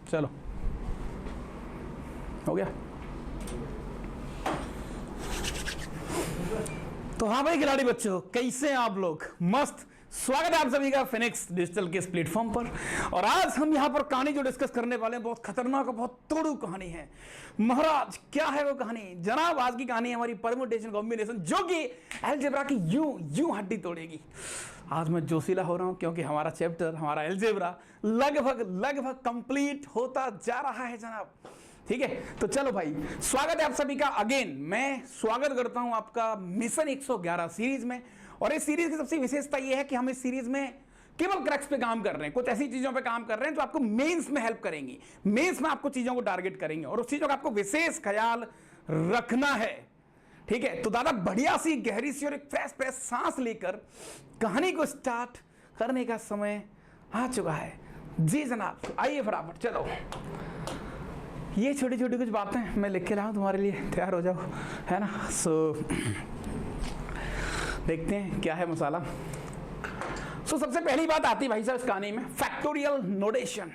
चलो हो गया। तो हाँ भाई खिलाड़ी बच्चों, कैसे हैं आप लोग? मस्त। स्वागत है आप सभी का फिनिक्स डिजिटल के इस प्लेटफॉर्म पर। और आज हम यहाँ पर कहानी जो डिस्कस करने वाले हैं बहुत खतरनाक और बहुत तोड़ू कहानी है। महाराज क्या है वो कहानी जनाब? आज की कहानी है हमारी परम्यूटेशन कॉम्बिनेशन, जो कि अलजेब्रा की यूं हड्डी तोड़ेगी। आज मैं जोशीला हो रहा हूं क्योंकि हमारा चैप्टर, हमारा अलजेब्रा लगभग कंप्लीट होता जा रहा है जनाब। ठीक है, तो चलो भाई, स्वागत है आप सभी का अगेन। मैं स्वागत करता हूं आपका मिशन 111 सीरीज में। और इस सीरीज की सबसे विशेषता यह है कि हम इस सीरीज में केवल क्रैक्स पे काम कर रहे हैं, कुछ ऐसी चीजों पे काम कर रहे हैं जो आपको मेंस में हेल्प करेंगी। मेंस में आपको चीजों को टारगेट करेंगे और उस चीजों का आपको विशेष ख्याल रखना है। ठीक है, तो दादा बढ़िया सी गहरी सी और एक फ्रेश सांस लेकर कहानी को स्टार्ट करने का समय आ चुका है। जी जनाब, आइए फटाफट चलो। ये छोटी छोटी कुछ बातें मैं लिख के लाऊं तुम्हारे लिए, तैयार हो जाओ, है ना। देखते हैं क्या है मसाला। सबसे पहली बात आती है भाई साहब इस कहानी में, फैक्टोरियल नोटेशन।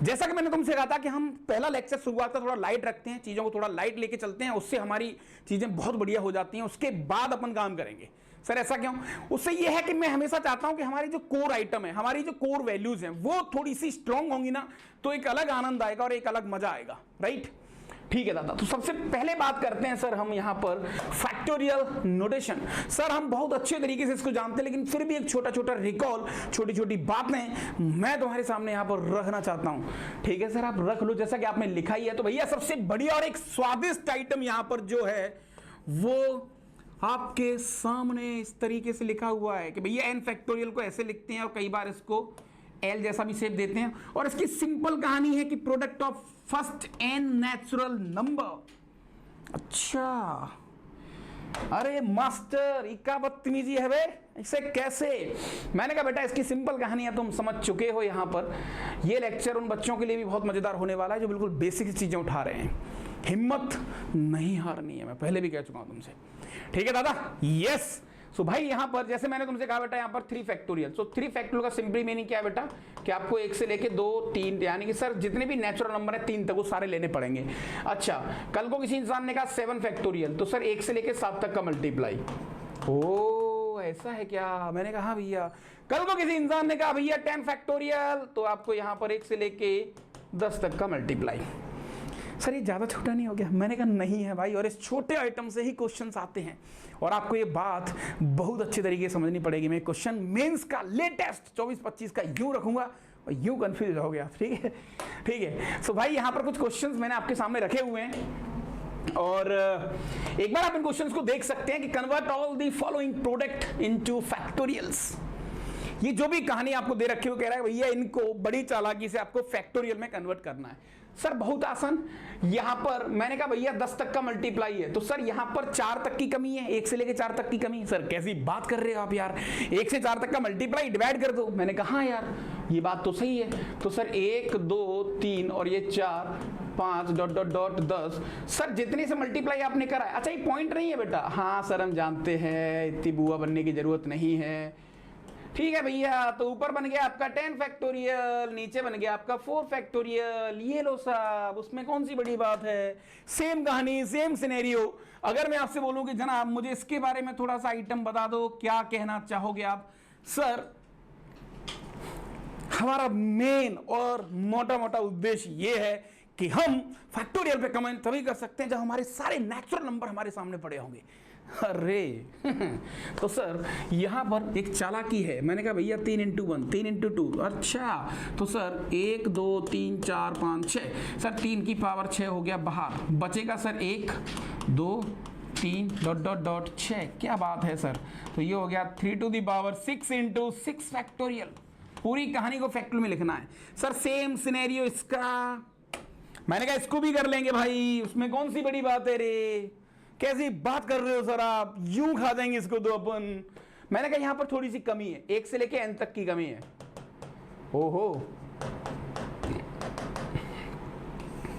जैसा कि मैंने तुमसे कहा था कि हम पहला लेक्चर शुरुआत का थोड़ा लाइट रखते हैं, चीज़ों को थोड़ा लाइट लेके चलते हैं, उससे हमारी चीज़ें बहुत बढ़िया हो जाती हैं। उसके बाद अपन काम करेंगे। सर ऐसा क्यों? उससे यह है कि मैं हमेशा चाहता हूं कि हमारी जो कोर आइटम है, हमारी जो कोर वैल्यूज हैं, वो थोड़ी सी स्ट्रांग होंगी ना, तो एक अलग आनंद आएगा और एक अलग मजा आएगा। राइट? ठीक है दादा, तो सबसे पहले बात करते हैं सर हम यहां पर फैक्टोरियल नोटेशन। सर हम बहुत अच्छे तरीके से इसको जानते हैं, लेकिन फिर भी एक छोटा छोटा रिकॉल, छोटी छोटी बातें मैं तुम्हारे सामने यहां पर रखना चाहता हूं। ठीक है सर, आप रख लो जैसा कि आपने लिखा ही है। तो भैया सबसे बढ़िया और एक स्वादिष्ट आइटम यहां पर जो है वो आपके सामने इस तरीके से लिखा हुआ है कि भैया एन फैक्टोरियल को ऐसे लिखते हैं और कई बार इसको एल जैसा भी शेप देते हैं। और इसकी सिंपल कहानी है कि product of first n natural number. अच्छा, अरे मास्टर इक्का बदतमीजी है बे, इसे कैसे? मैंने कहा बेटा इसकी सिंपल कहानी है, तुम समझ चुके हो। यहां पर ये लेक्चर उन बच्चों के लिए भी बहुत मजेदार होने वाला है जो बिल्कुल बेसिक चीजें उठा रहे हैं। हिम्मत नहीं हारनी है, मैं पहले भी कह चुका हूं तुमसे। ठीक है दादा? यस। सो भाई यहां पर जैसे मैंने तुमसे कहा बेटा, यहां पर 3 फैक्टोरियल। सो 3 फैक्टोरियल का सिंपल मीनिंग क्या है बेटा? कि आपको 1 से लेके 2, 3, यानी कि सर जितने भी नेचुरल नंबर है 3 तक वो सारे लेने पड़ेंगे। अच्छा, कल को किसी इंसान ने कहा 7 फैक्टोरियल, तो सर 1 से लेके 7 तक का मल्टीप्लाई। ओ ऐसा है क्या? मैंने कहा भैया। कल को किसी इंसान ने कहा भैया 10 फैक्टोरियल, तो आपको यहां पर 1 से लेके 10 तक का मल्टीप्लाई। सर ये ज़्यादा छोटा नहीं हो गया? मैंने कहा नहीं है भाई, और इस छोटे आइटम से ही क्वेश्चंस आते हैं। और आपको ये बात बहुत अच्छे तरीके से समझनी पड़ेगी। मैं क्वेश्चन मेंस का लेटेस्ट 24-25 का यूं रखूंगा और यूं कंफ्यूज हो गया। ठीक है, ठीक है। सो भाई यहाँ पर कुछ क्वेश्चंस मैंने आपके सामने रखे हुए हैं और एक बार आप इन क्वेश्चंस को देख सकते हैं कि convert all the following product into factorials. ये जो भी कहानी आपको दे रखी है वो कह रहा है भैया इनको बड़ी चालाकी से आपको फैक्टोरियल में कन्वर्ट करना है। सर बहुत आसान। यहां पर मैंने कहा भैया 10 तक का मल्टीप्लाई है, तो सर यहां पर 4 तक की कमी है, 1 से लेके 4 तक की कमी। सर कैसी बात कर रहे हो आप यार, 1 से 4 तक का मल्टीप्लाई डिवाइड कर दो। मैंने कहा हाँ यार ये बात तो सही है। तो सर 1, 2, 3 और ये 4, 5 डॉट डॉट डॉट 10। सर जितने से मल्टीप्लाई आपने करा है, अच्छा ये पॉइंट नहीं है बेटा? हाँ सर हम जानते हैं, इतनी बुआ बनने की जरूरत नहीं है। ठीक है भैया, तो ऊपर बन गया आपका 10 फैक्टोरियल, नीचे बन गया आपका 4 फैक्टोरियल। ये लो साहब, उसमें कौन सी बड़ी बात है? सेम कहानी, सेम सिनेरियो। अगर मैं आपसे बोलूं कि जनाब मुझे इसके बारे में थोड़ा सा आइटम बता दो, क्या कहना चाहोगे आप? सर हमारा मेन और मोटा मोटा उद्देश्य ये है कि हम फैक्टोरियल पे कमेंट तभी कर सकते हैं जब हमारे सारे नेचुरल नंबर हमारे सामने पड़े होंगे। अरे तो सर यहां पर एक चालाकी है। मैंने कहा भैया 3 × 1, 3 × 2। अच्छा, तो सर 1, 2, 3, 4, 5, 6। सर 3 की पावर 6 हो गया बाहर, बचेगा सर 1, 2, 3 डॉट डॉट डॉट 6। क्या बात है सर? तो ये हो गया 3 to the power 6 × 6 फैक्टोरियल। पूरी कहानी को फैक्टोरियल में लिखना है। सर सेम सिनेरियो इसका, मैंने कहा इसको भी कर लेंगे भाई, उसमें कौन सी बड़ी बात है रे? कैसी बात कर रहे हो सर आप? यूं खा देंगे इसको तो अपन। मैंने कहा यहां पर थोड़ी सी कमी है, 1 से लेके n तक की कमी है। ओहो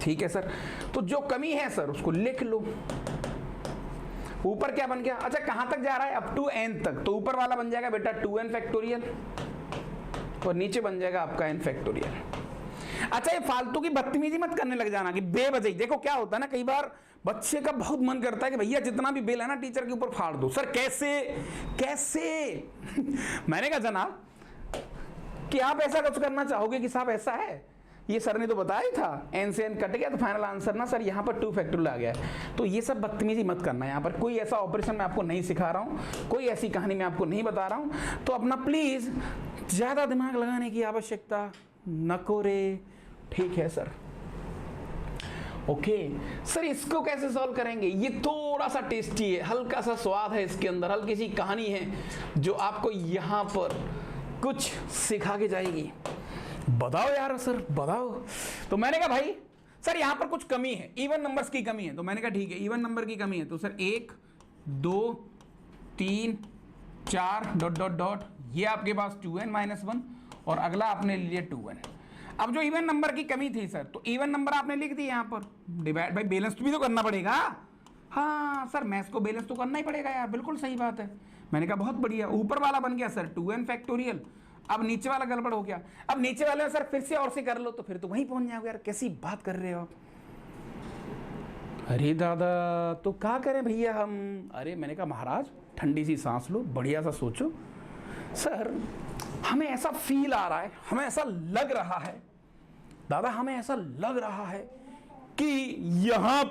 ठीक है सर, तो जो कमी है सर उसको लिख लो। ऊपर क्या बन गया? अच्छा कहां तक जा रहा है? अप टू n तक। तो ऊपर वाला बन जाएगा बेटा 2n फैक्टोरियल और नीचे बन जाएगा आपका n फैक्टोरियल। अच्छा, ये फालतू की बदतमीजी मत करने लग जाना कि बेवजह। देखो क्या होता है ना, कई बार बच्चे का बहुत मन करता है कि भैया जितना भी बिल है ना टीचर के ऊपर फाड़ दो। सर कैसे कैसे मैंने कहा जनाब कि आप ऐसा कुछ करना चाहोगे कि साहब ऐसा है, ये सर ने तो बताया ही था, एन से एन कट गया तो फाइनल आंसर ना सर यहाँ पर 2 फैक्टोरियल आ गया है। तो ये सब बदतमीजी मत करना, यहाँ पर कोई ऐसा ऑपरेशन मैं आपको नहीं सिखा रहा हूँ, कोई ऐसी कहानी मैं आपको नहीं बता रहा हूँ। तो अपना प्लीज ज्यादा दिमाग लगाने की आवश्यकता न रे। ठीक है सर, ओके सर, इसको कैसे सॉल्व करेंगे? ये थोड़ा सा टेस्टी है, हल्का सा स्वाद है इसके अंदर, हल्की सी कहानी है जो आपको यहाँ पर कुछ सिखा के जाएगी। बताओ यार सर बताओ। तो मैंने कहा भाई सर यहाँ पर कुछ कमी है, इवन नंबर्स की कमी है। तो मैंने कहा ठीक है, इवन नंबर की कमी है तो सर 1 2 3 4 डॉट डॉट डॉट, ये आपके पास 2n-1 और अगला आपने लिया 2n। अब जो इवन नंबर की कमी थी सर, तो इवन नंबर आपने लिख दी यहाँ पर, डिवाइड बाई बैलेंस भी तो करना पड़ेगा। हाँ सर मैथ्स को बैलेंस तो करना ही पड़ेगा यार, बिल्कुल सही बात है। मैंने कहा बहुत बढ़िया, ऊपर वाला बन गया सर 2n फैक्टोरियल, अब नीचे वाला गड़बड़ हो गया। अब नीचे वाले में सर फिर से और से कर लो तो फिर तो वहीं पहुंच जाओगे यार, कैसी बात कर रहे हो आप। अरे दादा तो क्या करें भैया हम? अरे मैंने कहा महाराज ठंडी सी सांस लो, बढ़िया सा सोचो। सर हमें ऐसा फील आ रहा है, हमें ऐसा लग रहा है दादा, हमें ऐसा लग रहा है कि यहां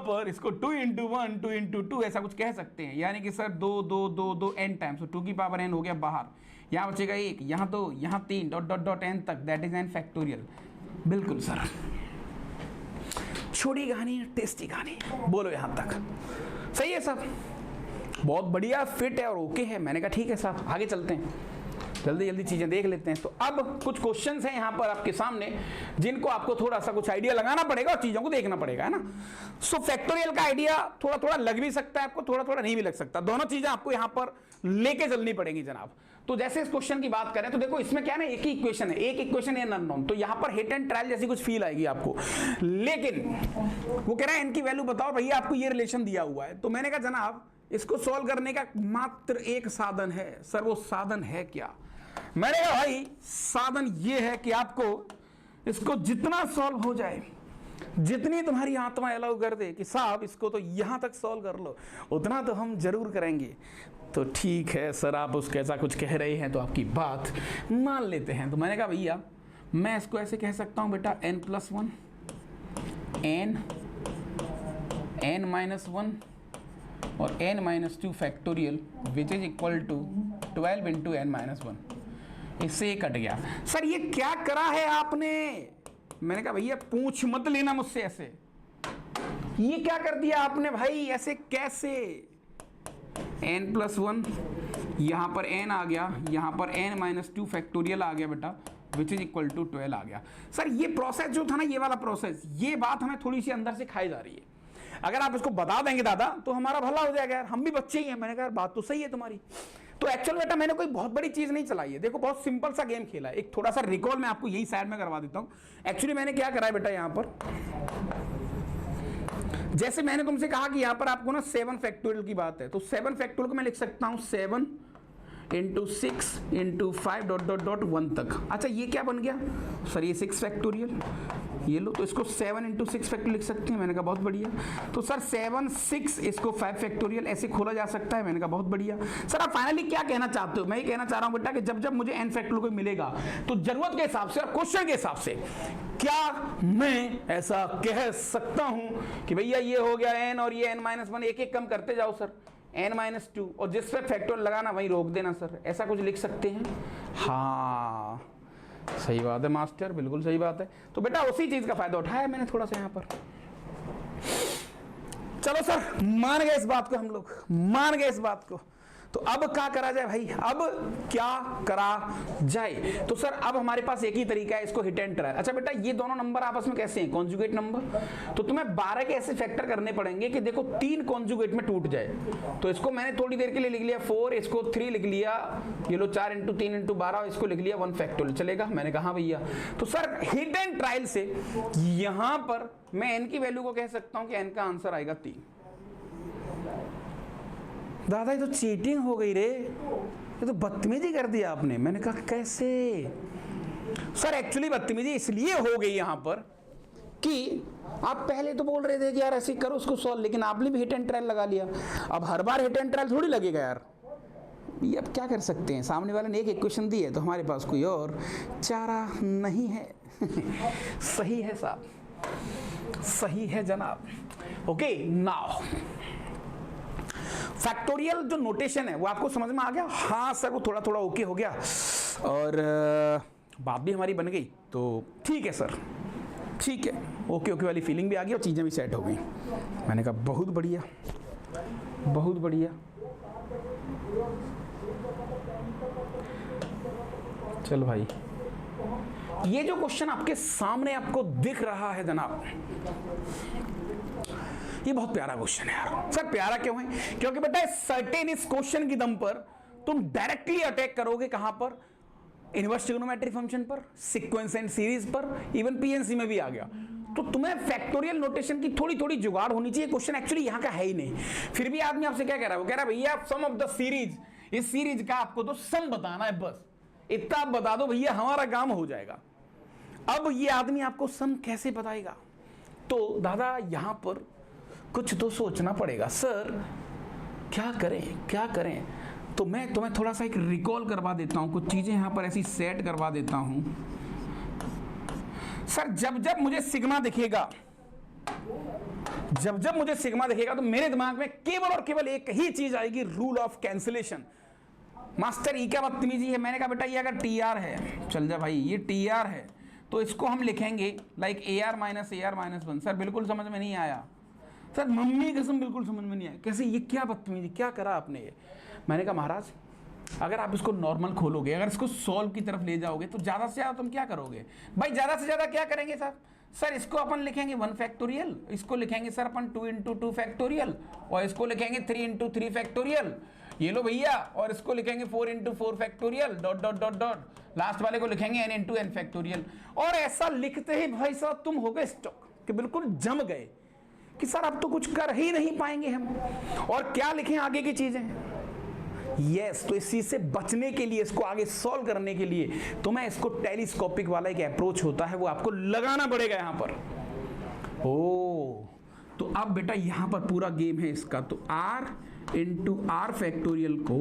पर इसको 2 × 1 2 × 2 ऐसा कुछ कह सकते हैं। यानी कि सर 2 2 2 2 n टाइम्स, तो 2 की पावर n हो गया बाहर, यहाँ बचेगा 1, यहाँ 2, यहाँ 3 डॉट डॉट डॉट n तक, दैट इज n फैक्टोरियल। बिल्कुल सर, छोटी कहानी टेस्टी कहानी, बोलो यहाँ तक सही है सब, बहुत बढ़िया फिट है और ओके है। मैंने कहा ठीक है साहब आगे चलते हैं, जल्दी जल्दी चीजें देख लेते हैं। तो अब कुछ क्वेश्चंस हैं यहाँ पर आपके सामने जिनको आपको थोड़ा सा कुछ आइडिया लगाना पड़ेगा और चीजों को देखना पड़ेगा, है ना। सो फैक्टोरियल का आइडिया थोड़ा थोड़ा लग भी सकता है आपको, थोड़ा थोड़ा नहीं भी लग सकता, दोनों चीजें आपको यहाँ पर लेके चलनी पड़ेगी जनाब। तो जैसे इस क्वेश्चन की बात करें तो देखो इसमें क्या ना, एक ही इक्वेशन है, एक इक्वेशन है अननोन, तो यहाँ पर हिट एंड ट्रायल जैसी कुछ फील आएगी आपको। लेकिन वो कह रहा है इनकी वैल्यू बताओ भैया, आपको ये रिलेशन दिया हुआ है। तो मैंने कहा जनाब इसको सॉल्व करने का मात्र एक साधन है। सर वो साधन है क्या? मैंने कहा भाई साधन ये है कि आपको इसको जितना सॉल्व हो जाए, जितनी तुम्हारी आत्मा अलाउ कर दे कि साहब इसको तो यहां तक सॉल्व कर लो, उतना तो हम जरूर करेंगे। तो ठीक है सर, आप उसके ऐसा कुछ कह रहे हैं तो आपकी बात मान लेते हैं। तो मैंने कहा भैया मैं इसको ऐसे कह सकता हूं बेटा n+1 n-1 और n-2 factorial which is equal to 12 × n-1। इससे ये कट गया। सर ये क्या करा है आपने? मैंने कहा भैया पूछ मत लेना मुझसे ऐसे, ये क्या कर दिया आपने भाई, ऐसे कैसे? n+1 यहां पर n आ गया, यहां पर n-2 फैक्टोरियल आ गया बेटा विच इज इक्वल टू 12 आ गया। सर ये प्रोसेस जो था ना, ये वाला प्रोसेस, ये बात हमें थोड़ी सी अंदर से खाई जा रही है। अगर आप इसको बता देंगे दादा तो हमारा भला हो जाएगा यार, हम भी बच्चे ही हैं। मैंने कहा बात तो सही है तुम्हारी। तो एक्चुअल बेटा मैंने कोई बहुत बड़ी चीज नहीं चलाई है, देखो बहुत सिंपल सा गेम खेला है। एक थोड़ा सा रिकॉल मैं आपको यही साइड में करवा देता हूं। एक्चुअली मैंने क्या करा है बेटा, यहां पर जैसे मैंने तुमसे कहा कि यहां पर आपको ना 7 फैक्टोरियल की बात है, तो 7 फैक्टोरियल को मैं लिख सकता हूं 7 × 6 × 5 डॉट डॉट डॉट 1 तक। अच्छा ये क्या बन गया सर, ये 6 फैक्टोरियल, ये लो, तो इसको 7 × 6 फैक्टोरियल लिख सकते हैं। मैंने कहा बहुत बढ़िया। तो सर 7 6 इसको 5 फैक्टोरियल ऐसे खोला जा सकता है। मैंने कहा बहुत बढ़िया। सर आप फाइनली क्या कहना चाहते हो? मैं ये कहना चाह रहा हूं बेटा कि जब जब मुझे n फैक्टोरियल को मिलेगा तो जरूरत के हिसाब से और क्वेश्चन के हिसाब से क्या मैं ऐसा कह सकता हूं कि भैया ये हो गया n और ये n-1, एक एक कम करते जाओ सर, n-2 और जिस पे फैक्टोरियल लगाना वहीं रोक देना सर, ऐसा कुछ लिख सकते हैं? हाँ सही बात है मास्टर, बिल्कुल सही बात है। तो बेटा उसी चीज का फायदा उठाया मैंने थोड़ा सा यहाँ पर। चलो सर मान गए इस बात को, हम लोग मान गए इस बात को। तो अब क्या करा जाए भाई, अब क्या करा जाए? तो सर अब हमारे पास एक ही तरीका है, इसको हिट एंड ट्रायल। अच्छा बेटा ये दोनों नंबर आपस में कैसे हैं? Conjugate number. तो तुम्हें 12 के ऐसे फैक्टर करने पड़ेंगे कि देखो 3 कॉन्जुगेट में टूट जाए। तो इसको मैंने थोड़ी देर के लिए लिख लिया 4, इसको 3 लिख लिया, ये लो 4 × 3 × 12, इसको लिख लिया 1 फैक्टोरियल। चलेगा? मैंने कहा भैया। तो सर हिट एंड ट्रायल से यहां पर मैं n की वैल्यू को कह सकता हूं कि n का आंसर आएगा 3। दादा ये तो चीटिंग हो गई रे, ये तो बदतमीजी कर दिया आपने। मैंने कहा कैसे? सर एक्चुअली बदतमीजी इसलिए हो गई यहां पर कि आप पहले तो बोल रहे थे कि यार ऐसे करो उसको सॉल्व, लेकिन आपने भी हिट एंड ट्रायल लगा लिया। अब हर बार हिट एंड ट्रायल थोड़ी लगेगा यार, ये अब क्या कर सकते हैं, सामने वाले ने एक इक्वेशन दी है तो हमारे पास कोई और चारा नहीं है। सही है साहब, सही है जनाब। ओके नाउ फैक्टोरियल जो नोटेशन है वो आपको समझ में आ गया? हाँ सर वो थोड़ा थोड़ा ओके हो गया और बात भी हमारी बन गई, तो ठीक है सर, ठीक है, ओके ओके वाली फीलिंग भी आ गई और चीज़ें भी सेट हो गई। मैंने कहा बहुत बढ़िया, बहुत बढ़िया। चल भाई, ये जो क्वेश्चन आपके सामने आपको दिख रहा है जनाब, ये बहुत प्यारा क्वेश्चन है यार। सर प्यारा क्यों है? क्योंकि बेटा सर्टेन इस क्वेश्चन की दम पर तुम डायरेक्टली अटैक करोगे कहां पर? इनवर्स ट्रिग्नोमेट्रिक फंक्शन पर, सीक्वेंस एंड सीरीज पर, इवन पीएनसी में भी आ गया। तो तुम्हें फैक्टोरियल नोटेशन की थोड़ी थोड़ी जुगाड़ होनी चाहिए। क्वेश्चन एक्चुअली यहां का है ही नहीं, फिर भी आदमी आपसे क्या कह रहा है? वो कह रहा है भैया सम ऑफ द सीरीज, इस सीरीज का आपको तो सम बताना है, बस इतना आप बता दो भैया हमारा काम हो जाएगा। अब ये आदमी आपको सम कैसे बताएगा? तो दादा यहां पर कुछ तो सोचना पड़ेगा। सर क्या करें क्या करें? तो मैं तुम्हें थोड़ा सा एक रिकॉल करवा देता हूं, कुछ चीजें यहां पर ऐसी सेट करवा देता हूं। सर जब जब मुझे सिग्मा दिखेगा, जब जब मुझे सिग्मा दिखेगा तो मेरे दिमाग में केवल और केवल एक ही चीज आएगी, रूल ऑफ कैंसिलेशन। मास्टर ये क्या बदतमीजी है? मैंने कहा बेटा ये अगर टी आर है, चल जा भाई, ये टी आर है तो इसको हम लिखेंगे like A R minus 1। Sir बिल्कुल समझ में नहीं आया सर, मम्मी कसम बिल्कुल समझ में नहीं आया। कैसे? ये क्या बदतमीजी, क्या करा आपने ये? मैंने कहा महाराज अगर आप इसको नॉर्मल खोलोगे, अगर इसको सॉल्व की तरफ ले जाओगे तो ज़्यादा से ज़्यादा तुम क्या करोगे भाई? ज़्यादा से ज़्यादा क्या करेंगे सर? सर इसको अपन लिखेंगे 1 फैक्टोरियल, इसको लिखेंगे सर अपन 2 × 2 फैक्टोरियल, और इसको लिखेंगे 3 × 3 फैक्टोरियल, ये लो भैया, और इसको लिखेंगे 4 × 4 factorial dot dot dot dot, last वाले को लिखेंगे n × n फैक्टोरियल। और ऐसा लिखते ही भाई साहब तुम हो गए स्टॉक कि बिल्कुल जम गए कि सर अब तो कुछ कर ही नहीं पाएंगे हम, और क्या लिखें आगे की चीजें। यस तो इस चीज से बचने के लिए, इसको आगे सॉल्व करने के लिए तुम्हें इसको टेलीस्कोपिक वाला एक अप्रोच होता है वो आपको लगाना पड़ेगा यहां पर। ओ तो अब बेटा यहां पर पूरा गेम है इसका। तो r × r फैक्टोरियल को,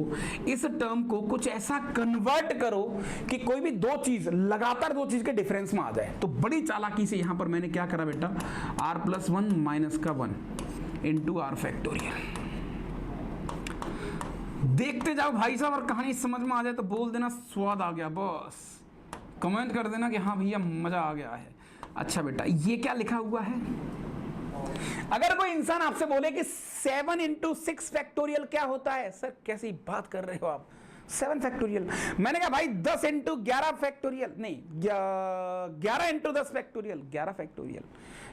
इस टर्म को कुछ ऐसा कन्वर्ट करो कि कोई भी दो चीज, लगातार दो चीज के डिफरेंस में आ जाए। तो बड़ी चालाकी से यहां पर मैंने क्या करा बेटा, r+1 माइनस का 1 × r फैक्टोरियल। देखते जाओ भाई साहब, और कहानी समझ में आ जाए तो बोल देना स्वाद आ गया, बस कमेंट कर देना कि हाँ भैया मजा आ गया है। अच्छा बेटा ये क्या लिखा हुआ है? अगर कोई इंसान आपसे बोले कि 7 × 6 फैक्टोरियल क्या होता है? सर कैसी बात कर रहे हो आप, 7 फैक्टोरियल? मैंने कहा भाई 10 × 11 फैक्टोरियल, नहीं 11 × 10 फैक्टोरियल, 11 फैक्टोरियल।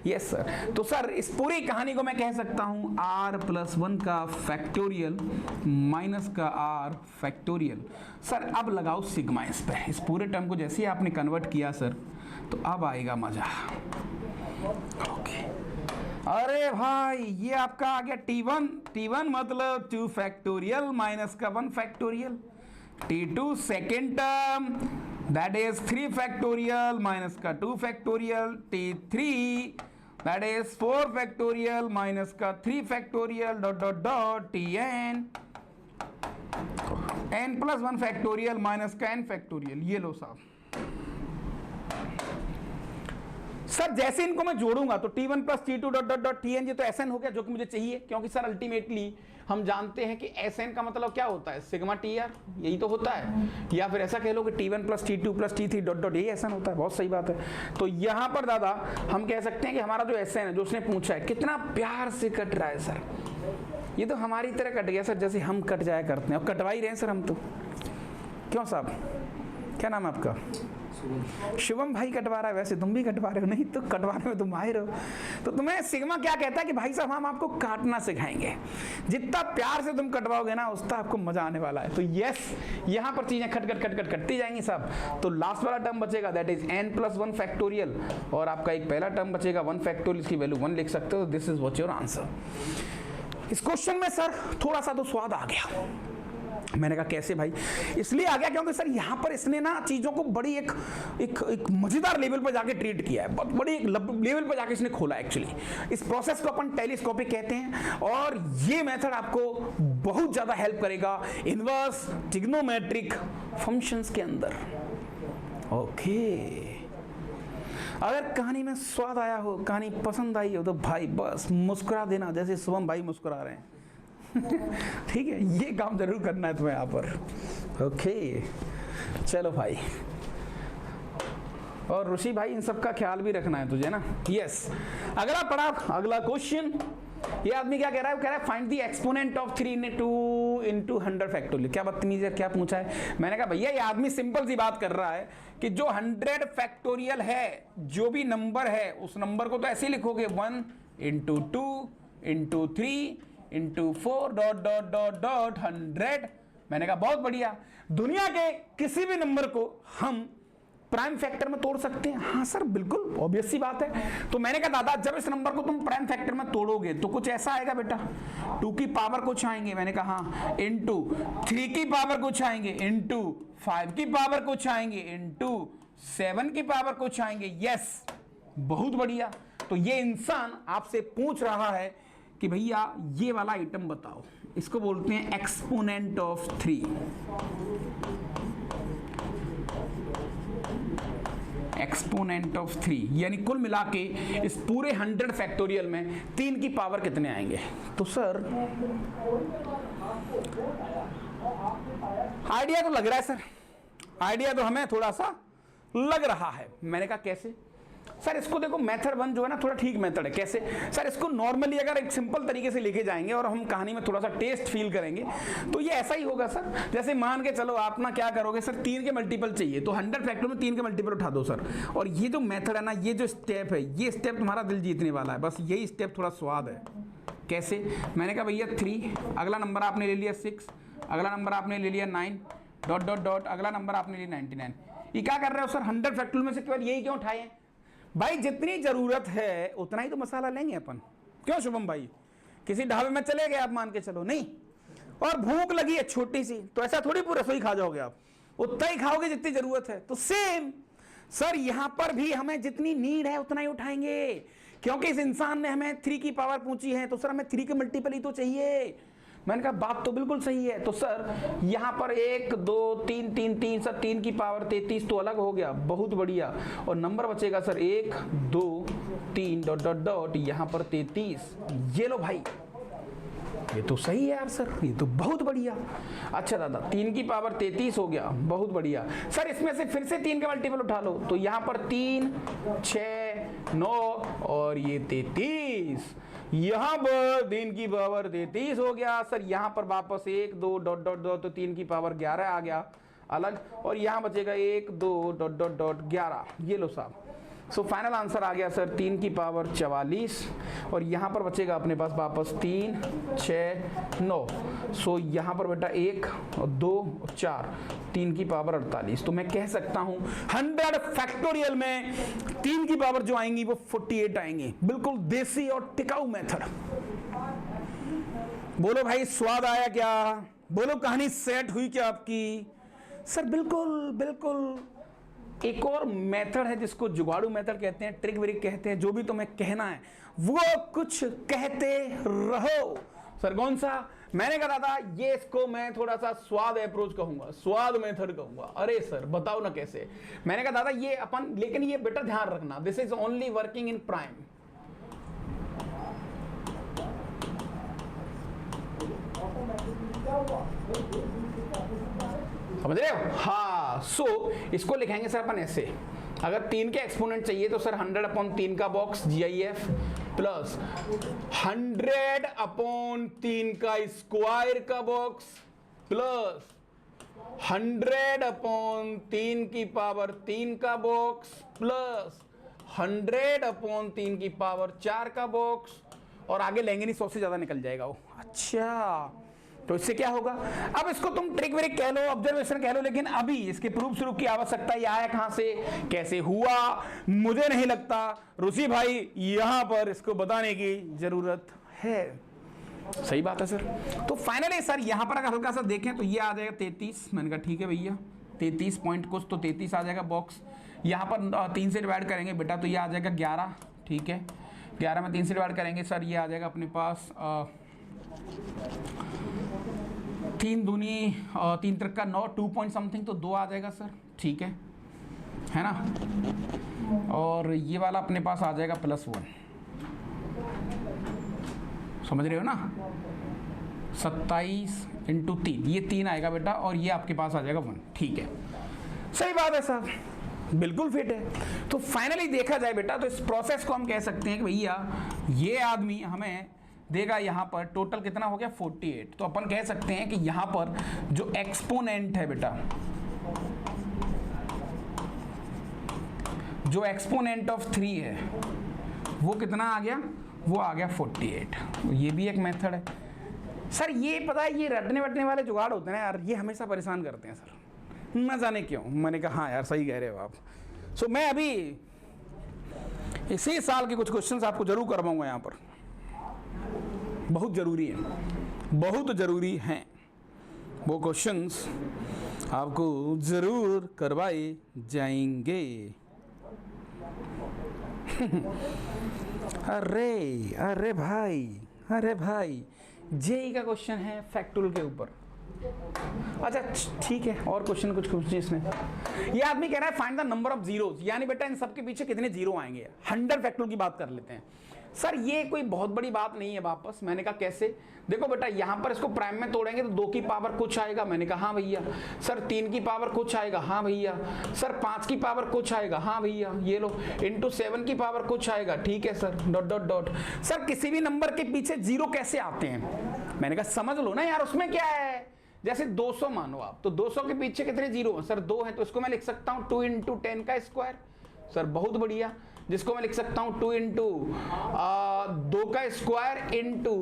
Yes sir. तो सर इस पूरी कहानी को मैं कह सकता हूं r+1 का फैक्टोरियल माइनस का r फैक्टोरियल। सर अब लगाओ सिग्मा इस पे, इस पूरे टर्म को जैसे ही आपने कन्वर्ट किया सर, तो अब आएगा मजा। ओके अरे भाई ये आपका आ गया t1 मतलब 2 फैक्टोरियल माइनस का 1 factorial, t2 second term that is 3 factorial minus का 2 factorial, t3 that is 4 factorial minus का 3 factorial dot dot dot, tn n+1 factorial minus का n फैक्टोरियल। ये लो साहब। सर जैसे इनको मैं जोड़ूंगा तो t1 + t2 dot dot dot tn, ये तो sn हो गया जो कि मुझे चाहिए, क्योंकि सर अल्टीमेटली हम जानते हैं कि sn का मतलब क्या होता है, सिग्मा tr, यही तो होता है। या फिर ऐसा कह लो कि t1 + t2 + t3 dot dot, यही sn होता है। बहुत सही बात है। तो यहां पर दादा हम कह सकते हैं कि हमारा जो sn है, जो उसने पूछा है, कितना प्यार से कट रहा है सर। ये तो हमारी तरह कट गया सर, जैसे हम कट जाया करते हैं, और कटवा ही रहे हैं सर हम तो। क्यों साहब, क्या नाम है आपका? शुभम भाई कटवा रहा है, वैसे तुम भी कटवा रहे हो, नहीं तो कटवाने में तुम माहिर हो। तो तुम्हें सिग्मा क्या कहता है कि भाई साहब हम आपको काटना सिखाएंगे, जितना प्यार से तुम कटवाओगे ना उतना आपको मजा आने वाला है। तो यस यहां पर चीजें खट खट खट खट कटती जाएंगी सब। तो लास्ट वाला टर्म बचेगा दैट इज n+1 फैक्टोरियल, और आपका एक पहला टर्म बचेगा 1 फैक्टोरियल, इसकी वैल्यू 1 लिख सकते हो। This is what your answer. इस क्वेश्चन में सर थोड़ा सा तो स्वाद आ गया, मैंने कहा कैसे भाई? इसलिए आ गया क्योंकि सर यहाँ पर इसने ना चीज़ों को बड़ी एक एक एक मज़ेदार लेवल पर जाके ट्रीट किया है, बहुत बड़ी एक लेवल पर जाके इसने खोला एक्चुअली। इस प्रोसेस को अपन टेलीस्कोपिक कहते हैं और ये मेथड आपको बहुत ज़्यादा हेल्प करेगा इनवर्स ट्रिग्नोमेट्रिक फंक्शंस के अंदर। ओके, अगर कहानी में स्वाद आया हो, कहानी पसंद आई हो तो भाई बस मुस्कुरा देना जैसे शुभम भाई मुस्कुरा रहे हैं। ठीक है, ये काम जरूर करना है तुम्हें यहाँ पर। ओके चलो भाई, और ऋषि भाई इन सब का ख्याल भी रखना है तुझे ना। यस, अगला पढ़ा, अगला क्वेश्चन। ये आदमी क्या कह रहा है? वो कह रहा है find the exponent of 3 into 100 factorial. क्या बदतमीज है, क्या पूछा है? मैंने कहा भैया ये आदमी सिंपल सी बात कर रहा है कि जो 100 फैक्टोरियल है, जो भी नंबर है उस नंबर को तो ऐसे ही लिखोगे 1 into 2 into 3 into 4 ... 100। मैंने कहा बहुत बढ़िया, दुनिया के किसी भी नंबर को हम प्राइम फैक्टर में तोड़ सकते हैं। हाँ सर बिल्कुल, ऑब्वियस सी बात है। तो मैंने कहा दादा जब इस नंबर को तुम प्राइम फैक्टर में तोड़ोगे तो कुछ ऐसा आएगा बेटा, 2 की पावर कुछ आएंगे। मैंने कहा हाँ, इंटू 3 की पावर कुछ आएंगे, इंटू 5 की पावर कुछ आएंगे, इंटू 7 की पावर कुछ आएंगे। यस, बहुत बढ़िया। तो ये इंसान आपसे पूछ रहा है कि भैया ये वाला आइटम बताओ, इसको बोलते हैं एक्सपोनेंट ऑफ 3। एक्सपोनेंट ऑफ 3 यानी कुल मिला के इस पूरे 100 फैक्टोरियल में 3 की पावर कितने आएंगे? तो सर आइडिया तो लग रहा है सर, आइडिया तो हमें थोड़ा सा लग रहा है। मैंने कहा कैसे? सर इसको देखो, मेथड 1 जो है ना थोड़ा ठीक मेथड है। कैसे सर? इसको नॉर्मली अगर एक सिंपल तरीके से लेके जाएंगे और हम कहानी में थोड़ा सा टेस्ट फील करेंगे तो ये ऐसा ही होगा सर। जैसे मान के चलो आप ना क्या करोगे सर, 3 के मल्टीपल चाहिए तो 100 फैक्टर में 3 के मल्टीपल उठा दो सर। और ये जो मेथड है ना, ये जो स्टेप है, ये स्टेप तुम्हारा दिल जीतने वाला है। बस यही स्टेप थोड़ा स्वाद है। कैसे? मैंने कहा भैया 3, अगला नंबर आपने ले लिया 6, अगला नंबर आपने ले लिया 9 ... अगला नंबर आपने लिया 99। ये क्या कर रहे हो सर? 100 फैक्टोरियल में से केवल यही क्यों उठाए हैं? भाई जितनी जरूरत है उतना ही तो मसाला लेंगे अपन। क्यों शुभम भाई? किसी ढाबे में चले गए आप, मान के चलो नहीं, और भूख लगी है छोटी सी, तो ऐसा थोड़ी पूरा रसोई खा जाओगे आप, उतना ही खाओगे जितनी जरूरत है। तो सेम सर यहां पर भी हमें जितनी नीड है उतना ही उठाएंगे, क्योंकि इस इंसान ने हमें 3 की पावर पूछी है तो सर हमें 3 के मल्टीपल ही तो चाहिए। मैंने कहा बात तो बिल्कुल सही है। तो सर यहाँ पर 1 2 3 3 3 सर 3 की पावर 33 तो अलग हो गया, बहुत बढ़िया। और नंबर बचेगा सर 1 2 3 ... यहाँ पर 33। ये लो भाई, ये तो सही है यार सर, ये तो बहुत बढ़िया। अच्छा दादा 3 की पावर 33 हो गया, बहुत बढ़िया। सर इसमें से फिर से 3 के मल्टीपल उठा लो तो यहाँ पर 3 6 9 और ये 33। यहाँ पर 3 की पावर 33 हो गया सर। यहाँ पर वापस 1 2 ... तो 3 की पावर 11 आ गया अलग, और यहाँ बचेगा 1 2 ... 11। ये लो साहब। सो फाइनल आंसर आ गया सर 3 की पावर 44, और यहाँ पर बचेगा अपने पास वापस 3 6 9। सो यहाँ पर बेटा 1 और 2 और 4, 3 की पावर 48। तो मैं कह सकता हूँ 100 फैक्टोरियल में 3 की पावर जो आएंगी वो 48 आएंगी। बिल्कुल देसी और टिकाऊ मेथड। बोलो भाई स्वाद आया क्या? बोलो कहानी सेट हुई क्या आपकी? सर बिल्कुल बिल्कुल। एक और मेथड है जिसको जुगाड़ू मेथड कहते हैं, ट्रिक विरिक कहते हैं, जो भी तुम्हें कहना है वो कुछ कहते रहो। सर कौन सा? मैंने कहा था ये, इसको मैं थोड़ा सा स्वाद अप्रोच कहूंगा, स्वाद मेथड कहूंगा। अरे सर बताओ ना कैसे? मैंने कहा दादा ये अपन, लेकिन ये बेटा ध्यान रखना, this is only working in prime. समझ रहे हो? हाँ। सो इसको लिखेंगे सर अपन ऐसे, अगर 3 के एक्सपोनेंट चाहिए तो सर 100/3 का बॉक्स GIF प्लस 100/3 का स्क्वायर का बॉक्स प्लस 100/3 की पावर 3 का बॉक्स प्लस 100/3 की पावर 4 का बॉक्स, और आगे लेंगे नहीं, 100 से ज्यादा निकल जाएगा वो। अच्छा तो इससे क्या होगा? अब इसको तुम ट्रिक व्रिक कह लो, ऑब्जर्वेशन कह लो, लेकिन अभी इसके प्रूफ शुरू की आवश्यकता, ये आया कहां से, कैसे हुआ, मुझे नहीं लगता ऋषि भाई यहां पर इसको बताने की जरूरत है। सही बात है सर। तो फाइनली सर यहाँ पर अगर हल्का सा देखें तो ये आ जाएगा 33, मैंने कहा ठीक है भैया 33 पॉइंट कुछ, तो 33 आ जाएगा बॉक्स। यहाँ पर 3 से डिवाइड करेंगे बेटा तो ये आ जाएगा 11, ठीक है 11 में 3 से डिवाइड करेंगे सर, ये आ जाएगा अपने पास 3 दूनी 3 त्रिक का 9, 2 पॉइंट समथिंग, तो 2 आ जाएगा सर, ठीक है ना। और ये वाला अपने पास आ जाएगा +1, समझ रहे हो ना, 27 × 3, ये 3 आएगा बेटा, और ये आपके पास आ जाएगा 1, ठीक है। सही बात है सर, बिल्कुल फिट है। तो फाइनली देखा जाए बेटा तो इस प्रोसेस को हम कह सकते हैं कि भैया ये आदमी हमें देगा यहाँ पर टोटल कितना हो गया 48। तो अपन कह सकते हैं कि यहाँ पर जो एक्सपोनेंट है बेटा, जो एक्सपोनेंट ऑफ 3 है वो कितना आ गया, वो आ गया 48। ये भी एक मेथड है सर। ये पता है ये रटने वटने वाले जुगाड़ होते हैं ना यार, ये हमेशा परेशान करते हैं सर, न जाने क्यों। मैंने कहा हाँ यार सही कह रहे हो आप। सो मैं अभी इसी साल के कुछ क्वेश्चंस आपको जरूर करवाऊंगा यहाँ पर, बहुत ज़रूरी है, बहुत ज़रूरी हैं वो क्वेश्चंस, आपको ज़रूर करवाए जाएंगे। अरे भाई जेई का क्वेश्चन है फैक्टोरियल के ऊपर। अच्छा ठीक है, और क्वेश्चन कुछ इसमें ये आदमी कह रहा है find the number of zeros, यानी बेटा इन सब के पीछे कितने जीरो आएंगे। 100 फैक्टोरियल की बात कर लेते हैं सर, ये कोई बहुत बड़ी बात नहीं है। वापस मैंने कहा कैसे, देखो बेटा यहाँ पर इसको प्राइम में तोड़ेंगे तो 2 की पावर कुछ आएगा, मैंने कहा हाँ भैया। सर 3 की पावर कुछ आएगा, हाँ भैया। सर 5 की पावर कुछ आएगा, हाँ भैया। ये लो इंटू 7 की पावर कुछ आएगा, ठीक है sir. Dot dot dot. Sir किसी भी नंबर के पीछे जीरो कैसे आते हैं, मैंने कहा समझ लो ना यार, उसमें क्या है। जैसे 200 मानो आप, तो 200 के पीछे कितने जीरो हैं सर, 2 है, तो इसको मैं लिख सकता हूँ 2 × 10 का स्क्वायर सर, बहुत बढ़िया। जिसको मैं लिख सकता हूँ 2 × 2 का स्क्वायर इंटू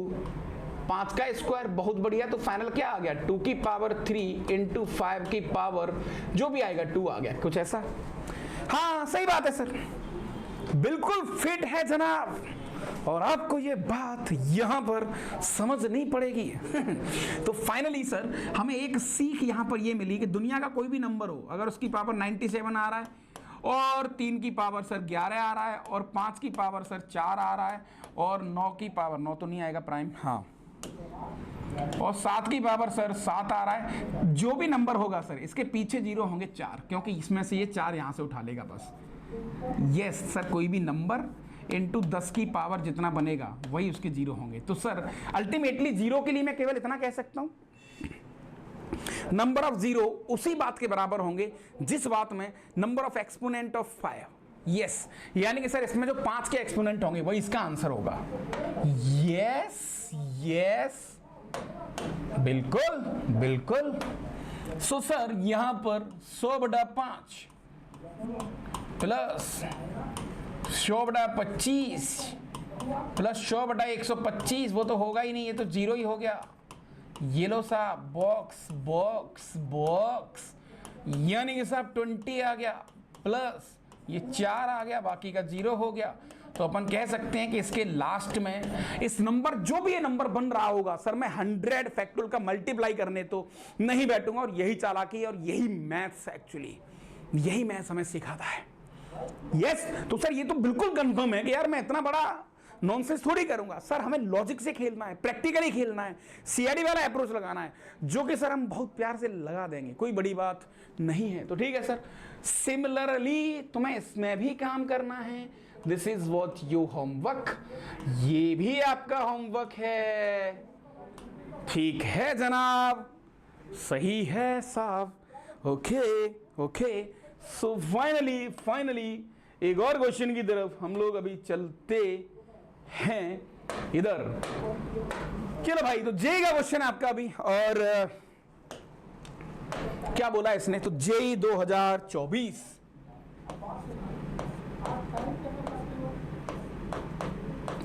5 का स्क्वायर, बहुत बढ़िया। तो फाइनल क्या आ गया, 2 की पावर 3 इंटू 5 की पावर जो भी आएगा 2 आ गया, कुछ ऐसा। हाँ सही बात है सर, बिल्कुल फिट है जनाब, और आपको ये बात यहां पर समझनी पड़ेगी। तो फाइनली सर हमें एक सीख यहां पर ये मिली कि दुनिया का कोई भी नंबर हो, अगर उसकी पावर 97 आ रहा है, और 3 की पावर सर 11 आ रहा है, और 5 की पावर सर 4 आ रहा है, और 9 की पावर 9 तो नहीं आएगा प्राइम, हाँ, और 7 की पावर सर 7 आ रहा है, जो भी नंबर होगा सर इसके पीछे जीरो होंगे 4, क्योंकि इसमें से ये 4 यहां से उठा लेगा बस। यस सर, कोई भी नंबर इंटू 10 की पावर जितना बनेगा वही उसके जीरो होंगे। तो सर अल्टीमेटली जीरो के लिए मैं केवल इतना कह सकता हूं, नंबर ऑफ जीरो उसी बात के बराबर होंगे जिस बात में number of exponent of 5। Yes, यानी कि सर इसमें जो 5 के एक्सपोनेंट होंगे वही इसका आंसर होगा। यस यस, बिल्कुल बिल्कुल। सो सर यहां पर 100/5 प्लस 100/25 प्लस 100/125, वो तो होगा ही नहीं, ये तो जीरो ही हो गया। ये लो साहब बॉक्स बॉक्स बॉक्स, यानी कि साहब 20 आ गया, प्लस ये 4 आ गया, बाकी का जीरो हो गया। तो अपन कह सकते हैं कि इसके लास्ट में इस नंबर जो भी ये नंबर बन रहा होगा सर, मैं 100 फैक्टोरियल का मल्टीप्लाई करने तो नहीं बैठूंगा, और यही चालाकी और यही मैथ्स, एक्चुअली यही मैथ्स हमें सिखाता है। यस तो सर ये तो बिल्कुल कंफर्म है कि यार मैं इतना बड़ा नॉनसेंस थोड़ी करूंगा सर, हमें लॉजिक से खेलना है, प्रैक्टिकली खेलना है, सीआईडी वाला अप्रोच लगाना है, जो कि सर हम बहुत प्यार से लगा देंगे, कोई बड़ी बात नहीं है। तो ठीक है सर, सिमिलरली तुम्हें इसमें भी काम करना है, this is what your homework, ये भी आपका होमवर्क है, ठीक है जनाब, सही है साहब, ओके ओके। सो फाइनली एक और क्वेश्चन की तरफ हम लोग अभी चलते हैं इधर। चलो भाई, तो जेई का क्वेश्चन है आपका अभी, और क्या बोला इसने, तो जेई 2024।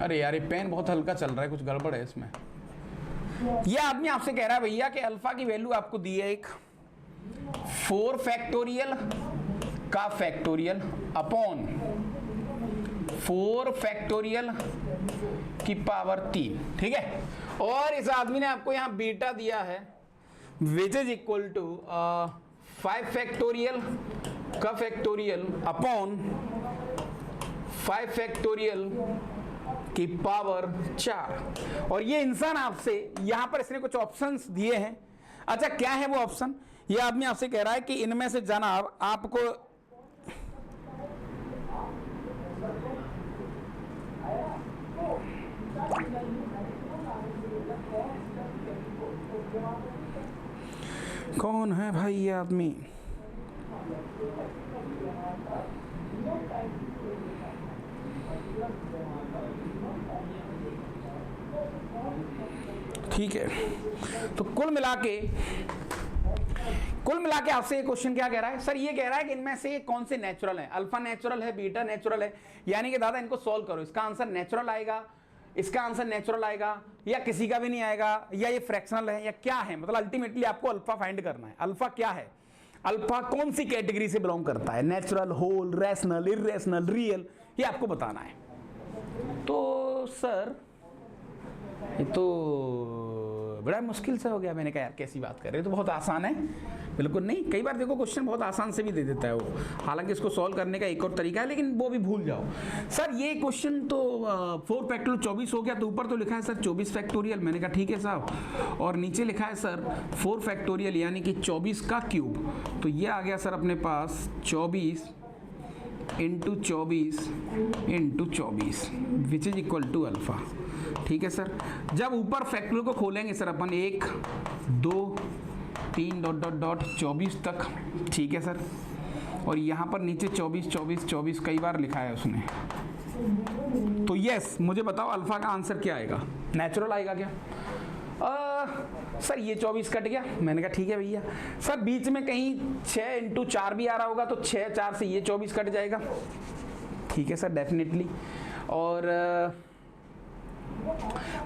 अरे यार ये पेन बहुत हल्का चल रहा है, कुछ गड़बड़ है इसमें। ये आदमी आपसे कह रहा है भैया कि अल्फा की वैल्यू आपको दी है एक 4 फैक्टोरियल का फैक्टोरियल अपॉन 4 फैक्टोरियल की पावर 3, ठीक है। और इस आदमी ने आपको यहां बीटा दिया है which is equal to 5 factorial का फैक्टोरियल अपॉन 5 फैक्टोरियल की पावर 4। और ये इंसान आपसे यहां पर इसने कुछ ऑप्शंस दिए हैं। अच्छा, क्या है वो ऑप्शन? ये आदमी आपसे कह रहा है कि इनमें से जनाब आपको कौन है भाई ये आदमी? ठीक है, तो कुल मिला के आपसे ये क्वेश्चन क्या कह रहा है? सर ये कह रहा है कि इनमें से कौन से नेचुरल है, अल्फा नेचुरल है, बीटा नेचुरल है, यानी कि दादा इनको सॉल्व करो, इसका आंसर नेचुरल आएगा, इसका आंसर नेचुरल आएगा, या किसी का भी नहीं आएगा, या ये फ्रैक्शनल है, या क्या है। मतलब अल्टीमेटली आपको अल्फा फाइंड करना है। अल्फा क्या है? अल्फा कौन सी कैटेगरी से बिलोंग करता है? Natural, whole, rational, irrational, real, ये आपको बताना है। तो सर ये तो बड़ा मुश्किल से हो गया। मैंने कहा यार कैसी बात कर रहे हो, तो बहुत आसान है। बिल्कुल नहीं, कई बार देखो क्वेश्चन बहुत आसान से भी दे देता है वो, हालांकि इसको सॉल्व करने का एक और तरीका है, लेकिन वो भी भूल जाओ। सर ये क्वेश्चन तो 4 फैक्टोरियल 24 हो गया, तो ऊपर तो लिखा है सर 24 फैक्टोरियल। मैंने कहा ठीक है साहब, और नीचे लिखा है सर 4 फैक्टोरियल यानी कि 24 का क्यूब। तो ये आ गया सर अपने पास 24 into 24 which is equal to alpha. ठीक है सर, जब ऊपर फैक्टोरियल को खोलेंगे सर अपन 1 2 3 डॉट डॉट डॉट 24 तक। ठीक है सर, और यहाँ पर नीचे 24 कई बार लिखा है उसने। तो यस, मुझे बताओ अल्फा का आंसर क्या आएगा? नेचुरल आएगा क्या? सर ये 24 कट गया। मैंने कहा ठीक है भैया। सर बीच में कहीं 6 इंटू 4 भी आ रहा होगा, तो 6 4 से ये 24 कट जाएगा। ठीक है सर, डेफिनेटली। और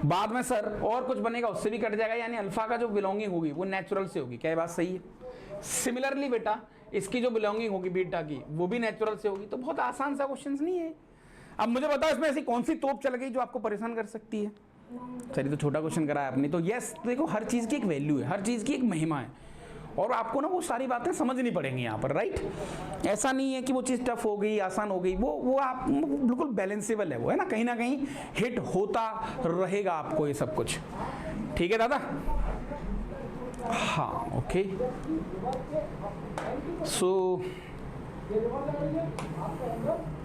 बाद में सर और कुछ बनेगा उससे भी कट जाएगा, यानी अल्फा का जो बिलोंगिंग होगी वो नेचुरल से होगी। क्या ये बात सही है? सिमिलरली बेटा इसकी जो बिलोंगिंग होगी बीटा की वो भी नेचुरल से होगी। तो बहुत आसान सा क्वेश्चन नहीं है। अब मुझे बताओ इसमें ऐसी कौन सी तोप चल गई जो आपको परेशान कर सकती है? चलिए, तो छोटा क्वेश्चन कराया आपने। तो यस, देखो हर चीज़ की एक वैल्यू है, हर चीज़ की एक महिमा है, और आपको ना वो सारी बातें समझनी पड़ेंगी यहाँ पर, राइट? ऐसा नहीं है कि वो चीज़ टफ हो गई, आसान हो गई, वो आप बिल्कुल बैलेंसेबल है वो, है ना, कहीं हिट होता रहेगा आपको ये सब कुछ। ठीक है दादा? हाँ, ओके। सो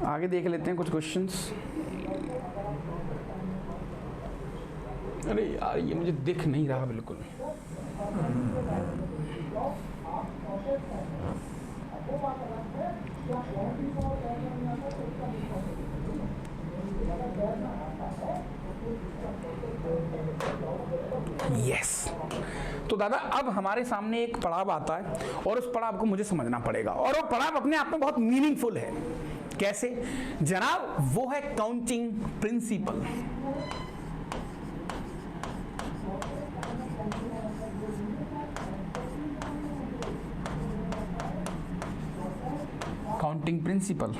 आगे देख लेते हैं कुछ क्वेश्चंस। अरे यार ये मुझे दिख नहीं रहा बिल्कुल। यस, तो दादा अब हमारे सामने एक पड़ाव आता है, और उस पड़ाव को मुझे समझना पड़ेगा, और वो पड़ाव अपने आप में बहुत मीनिंगफुल है। कैसे जनाब? वो है काउंटिंग प्रिंसिपल। Counting principal.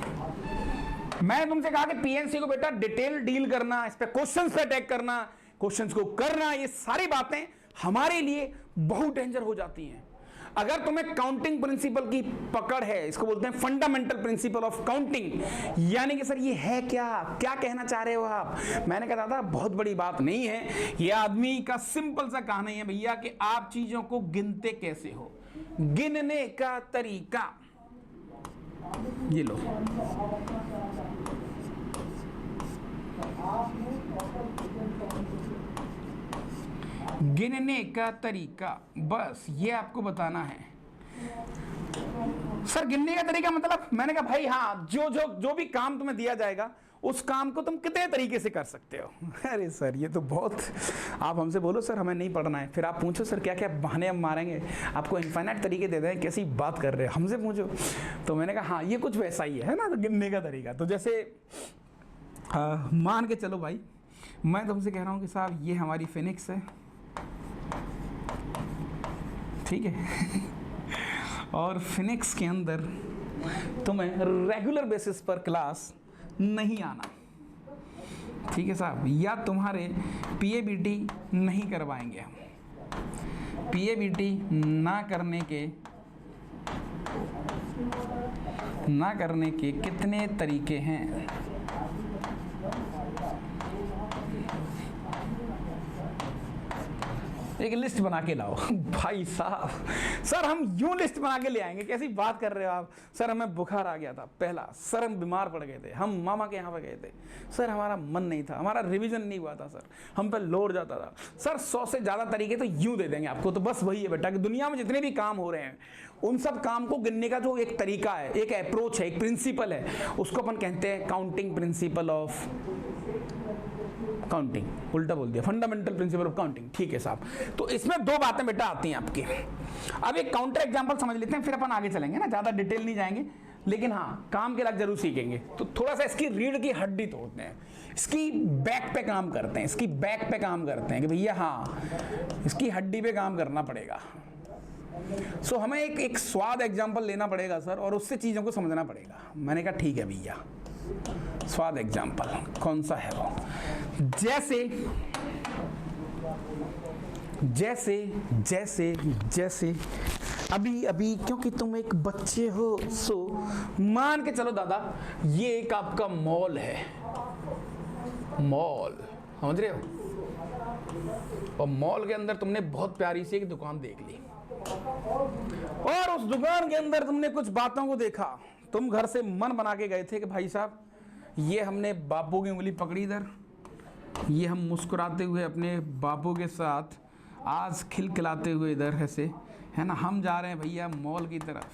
मैं तुमसे कहा कि पीएनसी को बेटा डिटेल डील करना, इस पे क्वेश्चंस पे अटैक करना, क्वेश्चंस को करना, ये सारी बातें हमारे लिए बहुत डेंजर हो जाती हैं। अगर तुम्हें काउंटिंग प्रिंसिपल की पकड़ है, इसको बोलते हैं फंडामेंटल प्रिंसिपल ऑफ काउंटिंग, यानी कि सर ये है क्या, क्या कहना चाह रहे हो आप? मैंने कहा दादा बहुत बड़ी बात नहीं है, ये आदमी का सिंपल सा कहना है भैया कि आप चीजों को गिनते कैसे हो, गिनने का तरीका। ये लो, गिनने का तरीका, बस ये आपको बताना है। सर गिनने का तरीका मतलब? मैंने कहा भाई हाँ, जो भी काम तुम्हें दिया जाएगा उस काम को तुम कितने तरीके से कर सकते हो। अरे सर ये तो बहुत, आप हमसे बोलो सर हमें नहीं पढ़ना है, फिर आप पूछो सर क्या क्या बहाने हम मारेंगे, आपको इनफाइनाइट तरीके दे दें, कैसी बात कर रहे हैं हमसे पूछो। तो मैंने कहा हाँ ये कुछ वैसा ही है ना, तो गिनने का तरीका। तो जैसे मान के चलो भाई, मैं तुमसे कह रहा हूँ कि साहब ये हमारी फिनिक्स है, ठीक है और फिनिक्स के अंदर तुम्हें रेगुलर बेसिस पर क्लास नहीं आना, ठीक है साहब, या तुम्हारे पीएबीटी नहीं करवाएंगे हम। पीएबीटी ना करने के कितने तरीके हैं? एक लिस्ट बना के लाओ भाई साहब। सर हम यूं लिस्ट बना के ले आएंगे, कैसी बात कर रहे हो आप? सर हमें बुखार आ गया था पहला, सर हम बीमार पड़ गए थे, हम मामा के यहाँ पे गए थे, सर हमारा मन नहीं था, हमारा रिवीजन नहीं हुआ था, सर हम पे लोड जाता था। सर 100 से ज़्यादा तरीके तो यूं दे देंगे आपको। तो बस वही है बेटा कि दुनिया में जितने भी काम हो रहे हैं उन सब काम को गिनने का जो एक तरीका है, एक अप्रोच है, एक प्रिंसिपल है, उसको अपन कहते हैं काउंटिंग प्रिंसिपल ऑफ काउंटिंग। उल्टा बोल दिया, फंडामेंटल प्रिंसिपल ऑफ काउंटिंग। ठीक है साहब, तो इसमें दो बातें बेटा आती हैं आपकी। अब एक काउंटर एग्जांपल समझ लेते हैं, फिर अपन आगे चलेंगे ना, ज्यादा डिटेल नहीं जाएंगे, लेकिन हाँ काम के लायक जरूर सीखेंगे। तो थोड़ा सा इसकी रीढ़ की हड्डी तोड़ते हैं, इसकी बैक पे काम करते हैं, इसकी बैक पे काम करते हैं कि भैया हाँ इसकी हड्डी पे काम करना पड़ेगा। सो हमें एक स्वाद एग्जाम्पल लेना पड़ेगा सर, और उससे चीज़ों को समझना पड़ेगा। मैंने कहा ठीक है भैया, स्वाद एग्जाम्पल कौन सा है वो? जैसे अभी क्योंकि तुम एक बच्चे हो, सो मान के चलो दादा ये एक आपका मॉल है, मॉल समझ रहे हो, और मॉल के अंदर तुमने बहुत प्यारी सी एक दुकान देख ली, और उस दुकान के अंदर तुमने कुछ बातों को देखा। तुम घर से मन बना के गए थे कि भाई साहब ये हमने बापू की उंगली पकड़ी इधर, ये हम मुस्कुराते हुए अपने बापू के साथ आज खिलखिलाते हुए इधर ऐसे है ना, हम जा रहे हैं भैया मॉल की तरफ,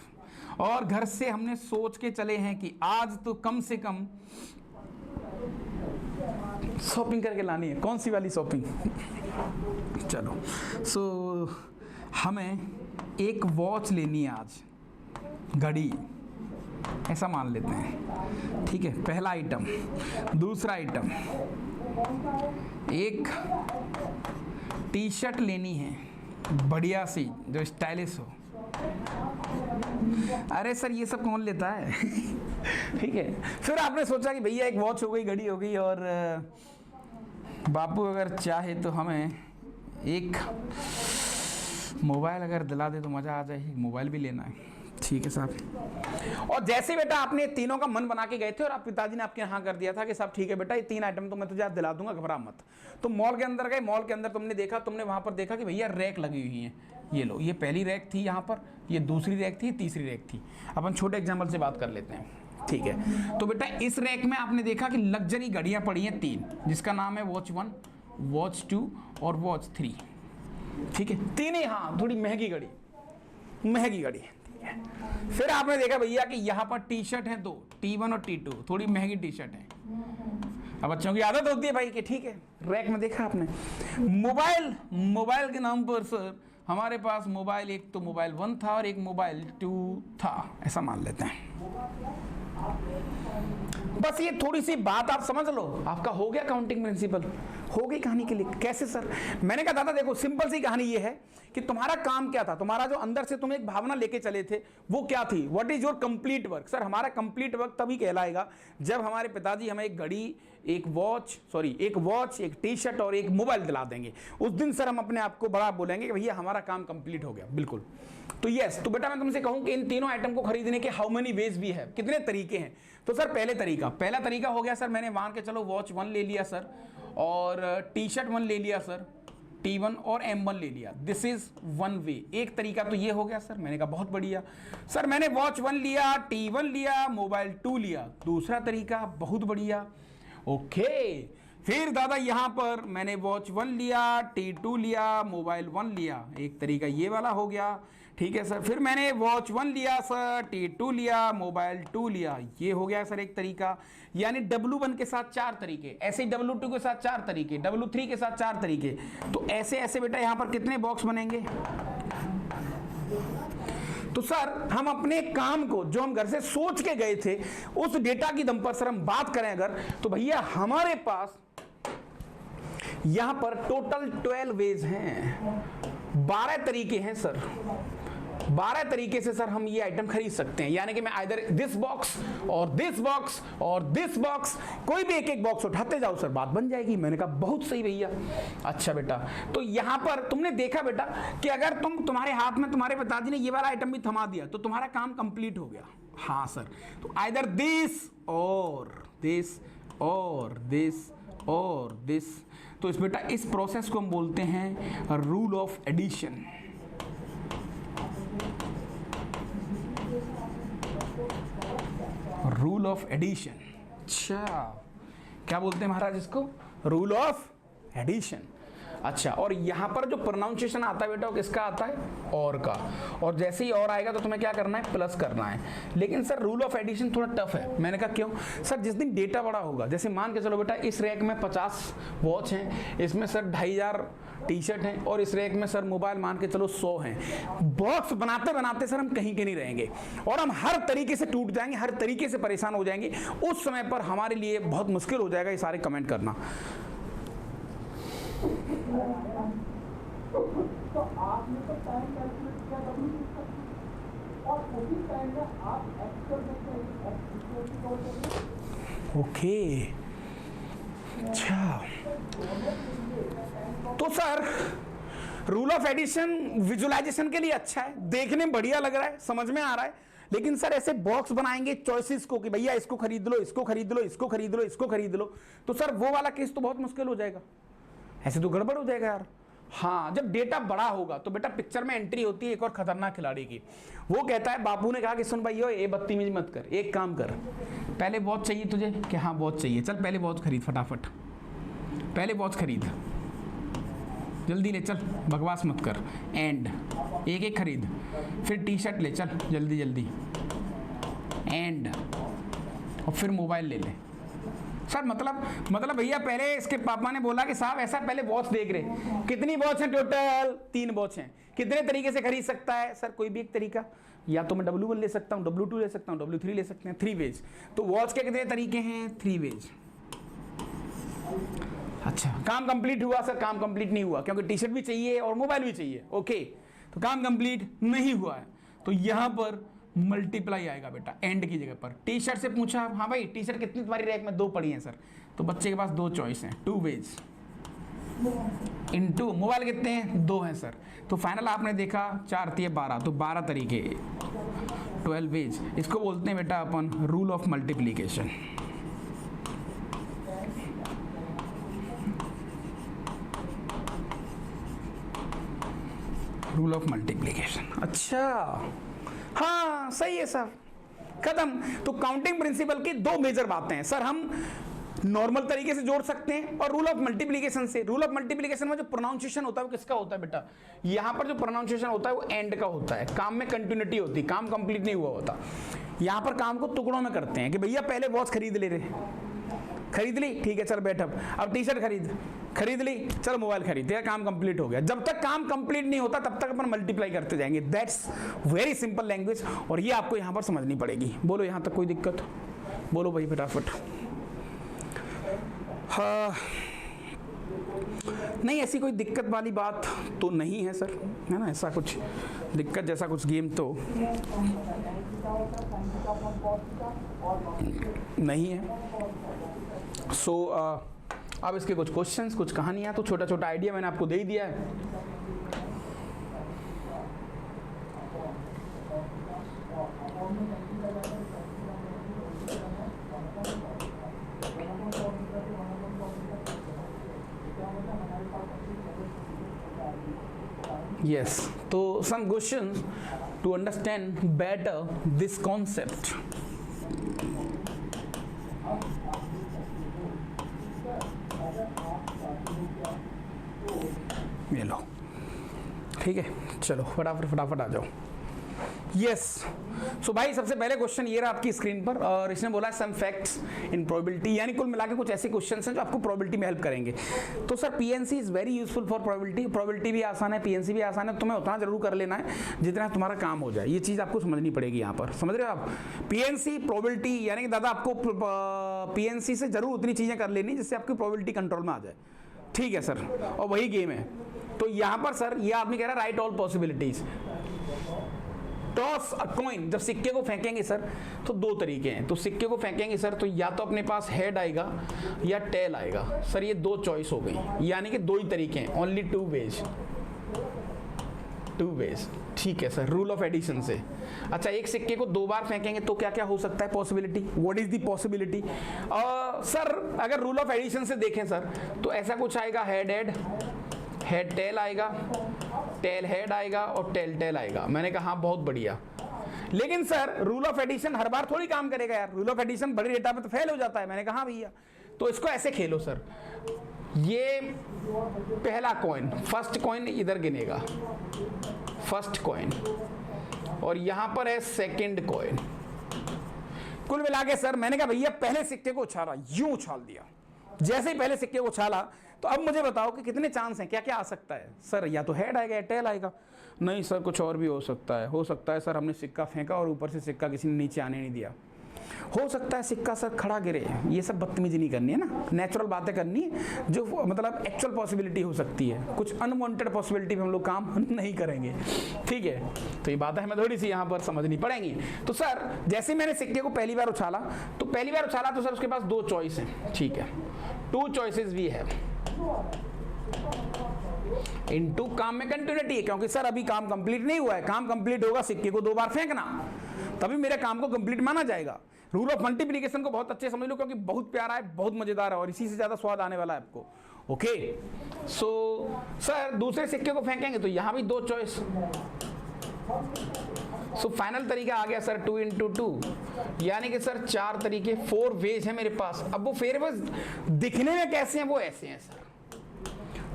और घर से हमने सोच के चले हैं कि आज तो कम से कम शॉपिंग करके लानी है। कौन सी वाली शॉपिंग? चलो सो हमें एक वॉच लेनी है आज, घड़ी ऐसा मान लेते हैं, ठीक है, पहला आइटम। दूसरा आइटम एक टी शर्ट लेनी है बढ़िया सी जो स्टाइलिश हो। अरे सर ये सब कौन लेता है? ठीक है, फिर आपने सोचा कि भैया एक वॉच हो गई, घड़ी हो गई, और बापू अगर चाहे तो हमें एक मोबाइल अगर दिला दे तो मज़ा आ जाए, मोबाइल भी लेना है। ठीक है साहब, और जैसे बेटा आपने तीनों का मन बना के गए थे और आप पिताजी ने आपके यहाँ कर दिया था कि साहब ठीक है बेटा ये 3 आइटम तो मैं तुझे आज दिला दूंगा, घबरा मत। तो मॉल के अंदर गए, मॉल के अंदर तुमने देखा, तुमने वहाँ पर देखा कि भैया रैक लगी हुई हैं, ये लो, ये पहली रैक थी यहाँ पर, ये दूसरी रैक थी, तीसरी रैक थी। अपन छोटे एग्जाम्पल से बात कर लेते हैं, ठीक है। तो बेटा इस रैक में आपने देखा कि लग्जरी घड़ियाँ पड़ी हैं 3, जिसका नाम है वॉच 1, वॉच 2 और वॉच 3, ठीक है, 3 ही, हाँ थोड़ी महंगी घड़ी, महंगी घड़ी। फिर आपने देखा भैया कि यहाँ पर टी शर्ट है 2, T1 और T2, थोड़ी महंगी टी शर्ट है। अब बच्चों की आदत होती है भाई कि ठीक है, रैक में देखा आपने मोबाइल के नाम पर सर हमारे पास मोबाइल, एक तो मोबाइल 1 था और एक मोबाइल 2 था, ऐसा मान लेते हैं। बस ये थोड़ी सी बात आप समझ लो, आपका हो गया काउंटिंग प्रिंसिपल, हो गई कहानी के लिए। कैसे सर? मैंने कहा दादा देखो सिंपल सी कहानी ये है कि तुम्हारा काम क्या था, तुम्हारा जो अंदर से तुम एक भावना लेके चले थे वो क्या थी, what is your complete work. Sir हमारा कंप्लीट वर्क तभी कहलाएगा जब हमारे पिताजी हमें एक घड़ी, एक वॉच, एक टी शर्ट और एक मोबाइल दिला देंगे। उस दिन सर हम अपने आप को बड़ा बोलेंगे कि भैया हमारा काम कंप्लीट हो गया। बिल्कुल, तो यस, तो बेटा मैं तुमसे कहूं कि इन तीनों आइटम को खरीदने के हाउ मेनी वेज भी है, कितने तरीके हैं। तो सर पहला तरीका हो गया सर, मैंने मान के चलो वॉच 1 ले लिया सर, और टी शर्ट 1 ले लिया सर, T1 और M1 ले लिया, दिस इज 1 वे। एक तरीका तो ये हो गया सर। मैंने कहा बहुत बढ़िया सर, मैंने वॉच 1 लिया, T1 लिया, मोबाइल 2 लिया। दूसरा तरीका बहुत बढ़िया, ओके। फिर दादा यहाँ पर मैंने वॉच 1 लिया, T2 लिया, मोबाइल 1 लिया, एक तरीका ये वाला हो गया, ठीक है सर। फिर मैंने वॉच 1 लिया सर, T2 लिया, मोबाइल 2 लिया, ये हो गया सर एक तरीका। यानी W1 के साथ 4 तरीके, ऐसे ही W2 के साथ 4 तरीके, W3 के साथ 4 तरीके। तो ऐसे ऐसे बेटा यहाँ पर कितने बॉक्स बनेंगे? तो सर हम अपने काम को जो हम घर से सोच के गए थे उस डेटा की दम पर सर हम बात करें अगर, तो भैया हमारे पास यहां पर टोटल 12 वेज हैं, 12 तरीके हैं सर, 12 तरीके से सर हम ये आइटम खरीद सकते हैं, यानी कि मैं आइदर दिस बॉक्स और दिस बॉक्स और दिस बॉक्स, कोई भी एक एक बॉक्स उठाते जाओ सर, बात बन जाएगी। मैंने कहा बहुत सही भैया। अच्छा बेटा, तो यहां पर तुमने देखा बेटा कि अगर तुम्हारे हाथ में तुम्हारे पिताजी ने ये वाला आइटम भी थमा दिया तो तुम्हारा काम कंप्लीट हो गया। हाँ सर, तो आइदर दिस और दिस और दिस और दिस। तो इस बेटा इस प्रोसेस को हम बोलते हैं rule of addition. Rule of addition. अच्छा, क्या बोलते हैं महाराज इसको? Rule of addition. अच्छा, और यहाँ पर जो प्रोनाउंसिएशन आता है बेटा वो किसका आता है? और का। और जैसे ही और आएगा तो तुम्हें क्या करना है? प्लस करना है। लेकिन सर रूल ऑफ एडिशन थोड़ा टफ है। मैंने कहा क्यों? सर जिस दिन डेटा बड़ा होगा, जैसे मान के चलो बेटा इस रैक में 50 वॉच हैं, इसमें सर 2500 टी शर्ट हैं, और इस रैक में सर मोबाइल मान के चलो 100 हैं। बॉक्स बनाते बनाते सर हम कहीं के नहीं रहेंगे और हम हर तरीके से टूट जाएंगे, हर तरीके से परेशान हो जाएंगे। उस समय पर हमारे लिए बहुत मुश्किल हो जाएगा ये सारे कमेंट करना। तो आपने तो टाइम कैलकुलेट किया तभी और उसी टाइम में आप एक्चुअल में ओके। अच्छा, तो sir rule of addition visualization के लिए अच्छा है, देखने में बढ़िया लग रहा है, समझ में आ रहा है। लेकिन सर ऐसे बॉक्स बनाएंगे चॉइसेस को कि भैया इसको खरीद लो, इसको खरीद लो, इसको खरीद लो, इसको खरीद लो, तो सर वो वाला केस तो बहुत मुश्किल हो जाएगा। ऐसे तो गड़बड़ हो जाएगा यार। हाँ, जब डेटा बड़ा होगा तो बेटा पिक्चर में एंट्री होती है एक और खतरनाक खिलाड़ी की। वो कहता है, बापू ने कहा कि सुन भाई ये बदतमीजी मत कर, एक काम कर, पहले वॉच चाहिए तुझे? कि हाँ वॉच चाहिए, चल पहले वॉच खरीद फटाफट, पहले वॉच खरीद, जल्दी ले चल, बकवास मत कर, एंड एक एक खरीद, फिर टी शर्ट ले चल जल्दी जल्दी, एंड और फिर मोबाइल ले ले। सर मतलब भैया पहले इसके पापा ने बोला कि साहब ऐसा पहले वॉच देख रहे, कितनी वॉच है टोटल? 3 वॉच हैं, कितने तरीके से खरीद सकता है? सर कोई भी एक तरीका, या तो मैं W1 ले सकता हूँ, W2 ले सकता हूँ, W3 ले सकते हैं, 3 वेज। तो वॉच के कितने तरीके हैं? 3 वेज। अच्छा, काम कंप्लीट हुआ? सर काम कंप्लीट नहीं हुआ, क्योंकि टी शर्ट भी चाहिए और मोबाइल भी चाहिए। ओके, तो काम कंप्लीट नहीं हुआ है, तो यहां पर मल्टीप्लाई आएगा बेटा एंड की जगह पर। टी शर्ट से पूछा, हाँ भाई टी शर्ट कितनी तुम्हारी रैक में? 2 पड़ी हैं सर, तो बच्चे के पास 2 चॉइस हैं, 2 वेज इनटू मोबाइल कितने हैं? 2 हैं सर, तो फाइनल आपने देखा 4 × 12, तो 12 तरीके, 12 वेज। इसको बोलते हैं बेटा अपन rule of multiplication. Rule of multiplication. अच्छा, हाँ सही है सर, खत्म। तो काउंटिंग प्रिंसिपल की 2 मेजर बातें हैं सर, हम नॉर्मल तरीके से जोड़ सकते हैं और रूल ऑफ मल्टीप्लिकेशन से। रूल ऑफ मल्टीप्लिकेशन में जो प्रोनाउंसिएशन होता है वो किसका होता है बेटा? यहां पर जो प्रोनाउंसिएशन होता है वो एंड का होता है, काम में कंटिन्यूटी होती है, काम कंप्लीट नहीं हुआ होता। यहां पर काम को टुकड़ों में करते हैं कि भैया पहले वॉच खरीद ले रहे, खरीद ली, ठीक है चल बैठ, अब टी शर्ट खरीद ली, चल मोबाइल खरीद, तेरा काम कंप्लीट हो गया। जब तक काम कंप्लीट नहीं होता तब तक अपन मल्टीप्लाई करते जाएंगे। दैट्स वेरी सिंपल लैंग्वेज, और ये आपको यहाँ पर समझनी पड़ेगी। बोलो यहाँ तक कोई दिक्कत? बोलो भाई फटाफट। हाँ, नहीं ऐसी कोई दिक्कत वाली बात तो नहीं है सर, है ना? ऐसा कुछ दिक्कत जैसा कुछ गेम तो नहीं है। सो अब इसके कुछ क्वेश्चंस, कुछ कहानियां, तो छोटा छोटा आइडिया मैंने आपको दे ही दिया है। Yes, so some questions to understand better this concept. ये लो, ठीक है, चलो फटाफट आ जाओ। यस, सो भाई सबसे पहले क्वेश्चन ये रहा आपकी स्क्रीन पर, और इसने बोला सम फैक्ट्स इन प्रोबेबिलिटी, यानी कुल मिला के कुछ ऐसे क्वेश्चंस हैं जो आपको प्रोबेबिलिटी में हेल्प करेंगे। तो sir PNC is very useful for probability. Probability भी आसान है, पीएनसी भी आसान है, तुम्हें उतना जरूर कर लेना है जितना तुम्हारा काम हो जाए। ये चीज़ आपको समझनी पड़ेगी यहाँ पर, समझ रहे हो आप? पीएनसी प्रोबेबिलिटी, यानी कि दादा आपको पीएनसी से जरूर उतनी चीज़ें कर लेनी जिससे आपकी प्रोबेबिलिटी कंट्रोल में आ जाए, ठीक है सर? और वही गेम है। तो यहाँ पर सर ये आदमी कह रहा है राइट ऑल पॉसिबिलिटीज, टॉस अ कॉइन, जब सिक्के को फेंकेंगे सर तो दो तरीके हैं। तो सिक्के को फेंकेंगे सर तो या तो अपने पास हेड आएगा या टेल आएगा। सर ये दो चॉइस हो गई, यानी कि दो ही तरीके हैं, only two ways, two ways. ठीक है सर, रूल ऑफ एडिशन से। अच्छा, एक सिक्के को दो बार फेंकेंगे तो क्या क्या हो सकता है possibility, what is the possibility? Sir अगर रूल ऑफ एडिशन से देखें सर तो ऐसा कुछ आएगा, हेड हेड, हेड टेल आएगा, टेल हेड आएगा और टेल टेल आएगा। मैंने कहा हाँ बहुत बढ़िया, लेकिन सर रूल ऑफ एडिशन हर बार थोड़ी काम करेगा यार, रूल ऑफ एडिशन बड़ी डेटा पे तो फेल हो जाता है। मैंने कहा हाँ भैया, तो इसको ऐसे खेलो सर, ये पहला कॉइन, फर्स्ट कॉइन इधर गिनेगा, फर्स्ट कॉइन, और यहां पर है सेकंड कॉइन। कुल मिला के सर मैंने कहा भैया पहले सिक्के को उछाला, यूं उछाल दिया, जैसे ही पहले सिक्के को उछाला तो अब मुझे बताओ कि कितने चांस हैं, क्या क्या आ सकता है? सर या तो हेड आएगा या टेल आएगा। नहीं सर कुछ और भी हो सकता है सर हमने सिक्का फेंका और ऊपर से सिक्का किसी ने नीचे आने नहीं दिया। हो सकता है सिक्का सर खड़ा गिरे। ये सब बदतमीजी नहीं करनी है ना, नेचुरल बातें करनी है, जो मतलब एक्चुअल पॉसिबिलिटी हो सकती है। कुछ अनवांटेड पॉसिबिलिटी में हम लोग काम नहीं करेंगे, ठीक है? तो ये बातें हमें थोड़ी सी यहाँ पर समझनी पड़ेंगी। तो सर जैसे मैंने सिक्के को पहली बार उछाला तो सर उसके पास दो चॉइस हैं, ठीक है, two choices we have. Into काम में कंटिन्यूटी है, क्योंकि सर अभी काम कंप्लीट नहीं हुआ है, काम कंप्लीट होगा सिक्के को दो बार फेंकना, तभी मेरे काम को कंप्लीट माना जाएगा। रूल ऑफ मल्टीप्लिकेशन को बहुत अच्छे समझ लो, क्योंकि बहुत प्यारा है, बहुत मजेदार है और इसी से ज्यादा स्वाद आने वाला है आपको। ओके, सो सर दूसरे सिक्के को फेंकेंगे तो यहां भी दो चॉइस। सो फाइनल तरीका आ गया सर 2 into 2, यानी कि सर चार तरीके, 4 वेज है मेरे पास। अब वो फेर दिखने में कैसे हैं, वो ऐसे हैं सर।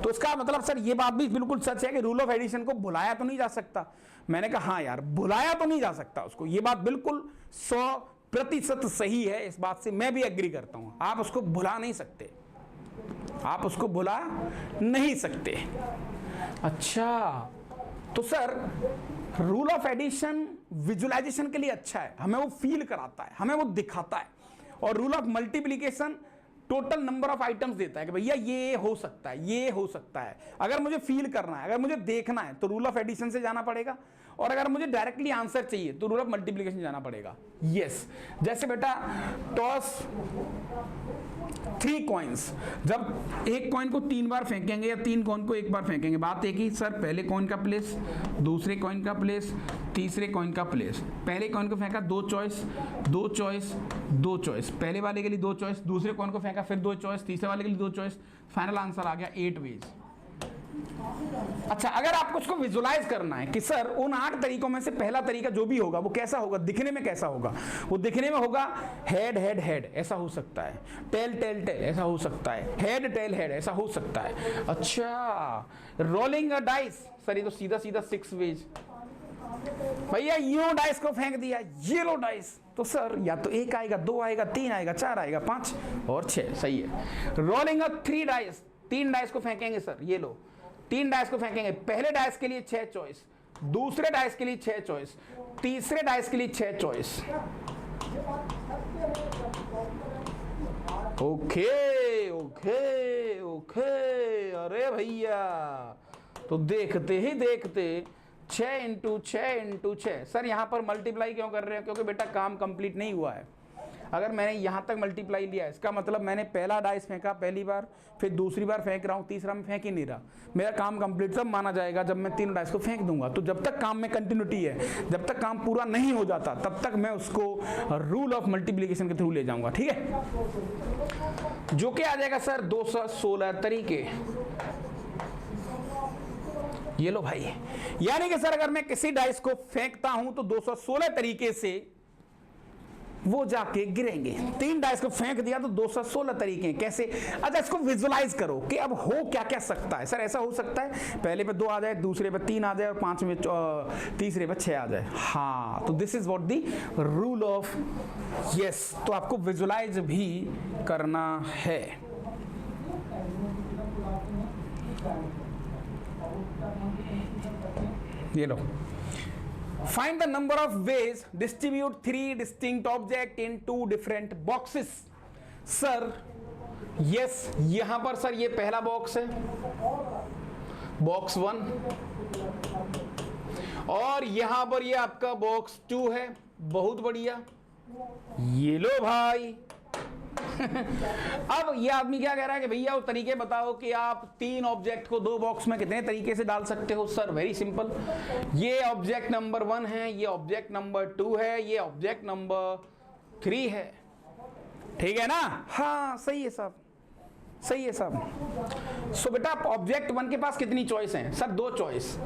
तो इसका मतलब सर ये बात भी बिल्कुल सच है कि रूल ऑफ एडिशन को भुलाया तो नहीं जा सकता। मैंने कहा हाँ यार, भुलाया तो नहीं जा सकता उसको, ये बात बिल्कुल 100% सही है, इस बात से मैं भी एग्री करता हूं। आप उसको भुला नहीं सकते, आप उसको भुला नहीं सकते। अच्छा, तो sir rule of addition visualization के लिए अच्छा है, हमें वो फील कराता है, हमें वो दिखाता है। और rule of multiplication total number of items देता है कि भैया ये हो सकता है, ये हो सकता है। अगर मुझे फील करना है, अगर मुझे देखना है तो रूल ऑफ एडिशन से जाना पड़ेगा, और अगर मुझे डायरेक्टली आंसर चाहिए तो रूल ऑफ मल्टीप्लिकेशन जाना पड़ेगा। यस, जैसे बेटा टॉस 3 कॉइन्स, जब एक कॉइन को 3 बार फेंकेंगे या 3 कॉइन को एक बार फेंकेंगे, बात एक ही सर, पहले कॉइन का प्लेस, दूसरे कॉइन का प्लेस, तीसरे कॉइन का प्लेस। पहले कॉइन को फेंका, दो चॉइस, दो चॉइस, दो चॉइस, पहले वाले के लिए दो चॉइस, दूसरे कॉइन को फेंका फिर दो चॉइस, तीसरे वाले के लिए दो चॉइस, फाइनल आंसर आ गया 8 वेज। अच्छा, अगर आपको उसको विजुलाइज करना है कि सर उन 8 तरीकों में से पहला तरीका जो भी होगा वो कैसा होगा, दिखने में कैसा होगा, वो दिखने में होगा हेड हेड हेड, ऐसा हो सकता है, टेल टेल टेल ऐसा हो सकता है, हेड टेल हेड ऐसा हो सकता है। अच्छा, रोलिंग अ डाइस, सर ये तो सीधा सीधा 6 वेज। भैया यूं डाइस को फेंक दिया, ये लो डाइस, तो सर या तो 1 आएगा, 2 आएगा, 3 आएगा, 4 आएगा, 5 और 6, सही है। रोलिंग अ 3 डाइस, 3 डाइस को फेंकेंगे सर, ये लो 3 डाइस को फेंकेंगे, पहले डाइस के लिए 6 चॉइस, दूसरे डाइस के लिए 6 चॉइस, तीसरे डाइस के लिए 6 चॉइस। ओके ओके ओके, अरे भैया तो देखते ही देखते 6 into 6 into 6। सर यहां पर मल्टीप्लाई क्यों कर रहे हैं? क्योंकि बेटा काम कंप्लीट नहीं हुआ है। अगर मैंने यहां तक मल्टीप्लाई लिया, इसका मतलब मैंने पहला डाइस फेंका पहली बार, फिर दूसरी बार फेंक रहा हूं, तीसरा में फेंक ही नहीं रहा, मेरा काम कंप्लीट तब माना जाएगा जब मैं 3 डाइस को फेंक दूंगा। तो जब तक काम में कंटिन्यूटी है, जब तक काम पूरा नहीं हो जाता, तब तक मैं उसको रूल ऑफ मल्टीप्लिकेशन के थ्रू ले जाऊंगा, ठीक है? जो कि आ जाएगा सर 216 तरीके। ये लो भाई, यानी कि सर अगर मैं किसी डाइस को फेंकता हूं तो 216 तरीके से वो जाके गिरेंगे। 3 डाइस को फेंक दिया तो 216 तरीके हैं। कैसे? अच्छा, इसको विजुलाइज करो कि अब हो क्या क्या सकता है। सर ऐसा हो सकता है पहले पे 2 आ जाए, दूसरे पे 3 आ जाए और 5 में तीसरे पे 6 आ जाए। हाँ, तो this is what the rule of yes. तो आपको विजुलाइज भी करना है। ये लो, find the number of ways distribute 3 distinct object in 2 different boxes। Sir yes, यहां पर सर ये पहला बॉक्स है, बॉक्स 1, और यहां पर ये आपका बॉक्स 2 है, बहुत बढ़िया। ये लो भाई। अब ये आदमी क्या कह रहा है कि भैया वो तरीके बताओ कि आप 3 ऑब्जेक्ट को 2 बॉक्स में कितने तरीके से डाल सकते हो। सर वेरी सिंपल, ये ऑब्जेक्ट नंबर 1 है, ये ऑब्जेक्ट नंबर 2 है, ये ऑब्जेक्ट नंबर 3 है, ठीक है ना। हाँ सही है साहब, सही है साहब। सो बेटा ऑब्जेक्ट 1 के पास कितनी चॉइस हैं सर? 2 चॉइस।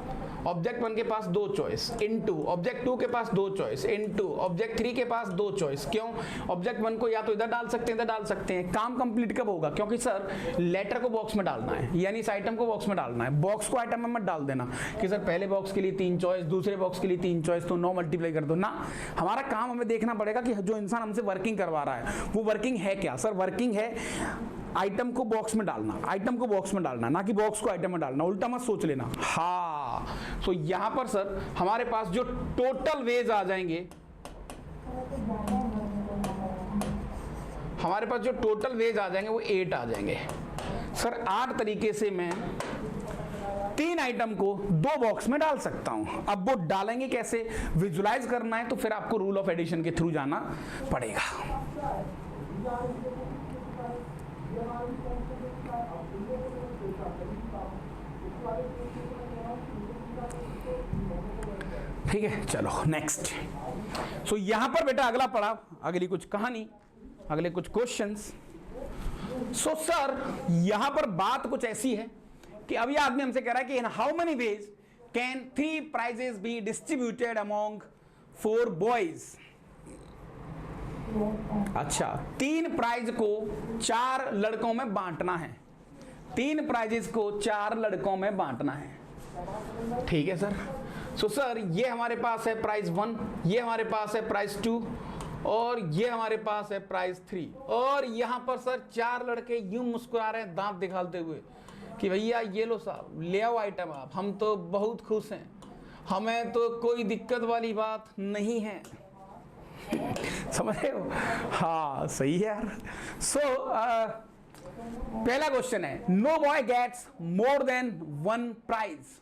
ऑब्जेक्ट 1 के पास 2 चॉइस इनटू ऑब्जेक्ट 2 के पास 2 चॉइस इनटू ऑब्जेक्ट 3 के पास 2 चॉइस। क्यों? ऑब्जेक्ट 1 को या तो इधर डाल सकते हैं, इधर डाल सकते हैं। काम कंप्लीट कब होगा? क्योंकि सर लेटर को बॉक्स में डालना है, यानी इस आइटम को बॉक्स में डालना है। बॉक्स को आइटम में मत डाल देना कि सर पहले बॉक्स के लिए 3 चॉइस, दूसरे बॉक्स के लिए 3 चॉइस, तो 9 मल्टीप्लाई कर दो ना। हमारा काम हमें देखना पड़ेगा कि जो इंसान हमसे वर्किंग करवा रहा है वो वर्किंग है क्या। सर वर्किंग है आइटम को बॉक्स में डालना, आइटम को बॉक्स में डालना, ना कि बॉक्स को आइटम में डालना। उल्टा मत सोच लेना। हाँ तो यहां पर सर हमारे पास जो टोटल वेज आ जाएंगे, हमारे पास जो टोटल वेज आ जाएंगे वो 8 आ जाएंगे। सर 8 तरीके से मैं 3 आइटम को 2 बॉक्स में डाल सकता हूं। अब वो डालेंगे कैसे, विजुलाइज करना है तो फिर आपको रूल ऑफ एडिशन के थ्रू जाना पड़ेगा। ठीक है चलो नेक्स्ट। सो यहां पर बेटा अगला पड़ाव, अगली कुछ कहानी, अगले कुछ क्वेश्चंस। सो सर यहां पर बात कुछ ऐसी है कि अभी आदमी हमसे कह रहा है कि in how many ways can 3 prizes be distributed among 4 boys. अच्छा 3 प्राइज को 4 लड़कों में बांटना है, 3 प्राइजेस को 4 लड़कों में बांटना है। ठीक है सर। सो सर ये हमारे पास है प्राइज 1, ये हमारे पास है प्राइज 2 और ये हमारे पास है प्राइज 3। और यहां पर सर 4 लड़के यूं मुस्कुरा रहे हैं दांत दिखाते हुए कि भैया ये लो साहब ले आओ आइटम आप, हम तो बहुत खुश हैं, हमें तो कोई दिक्कत वाली बात नहीं है। समझ रहे हो? हाँ सही है यार। सो पहला क्वेश्चन है, no boy gets more than 1 prize.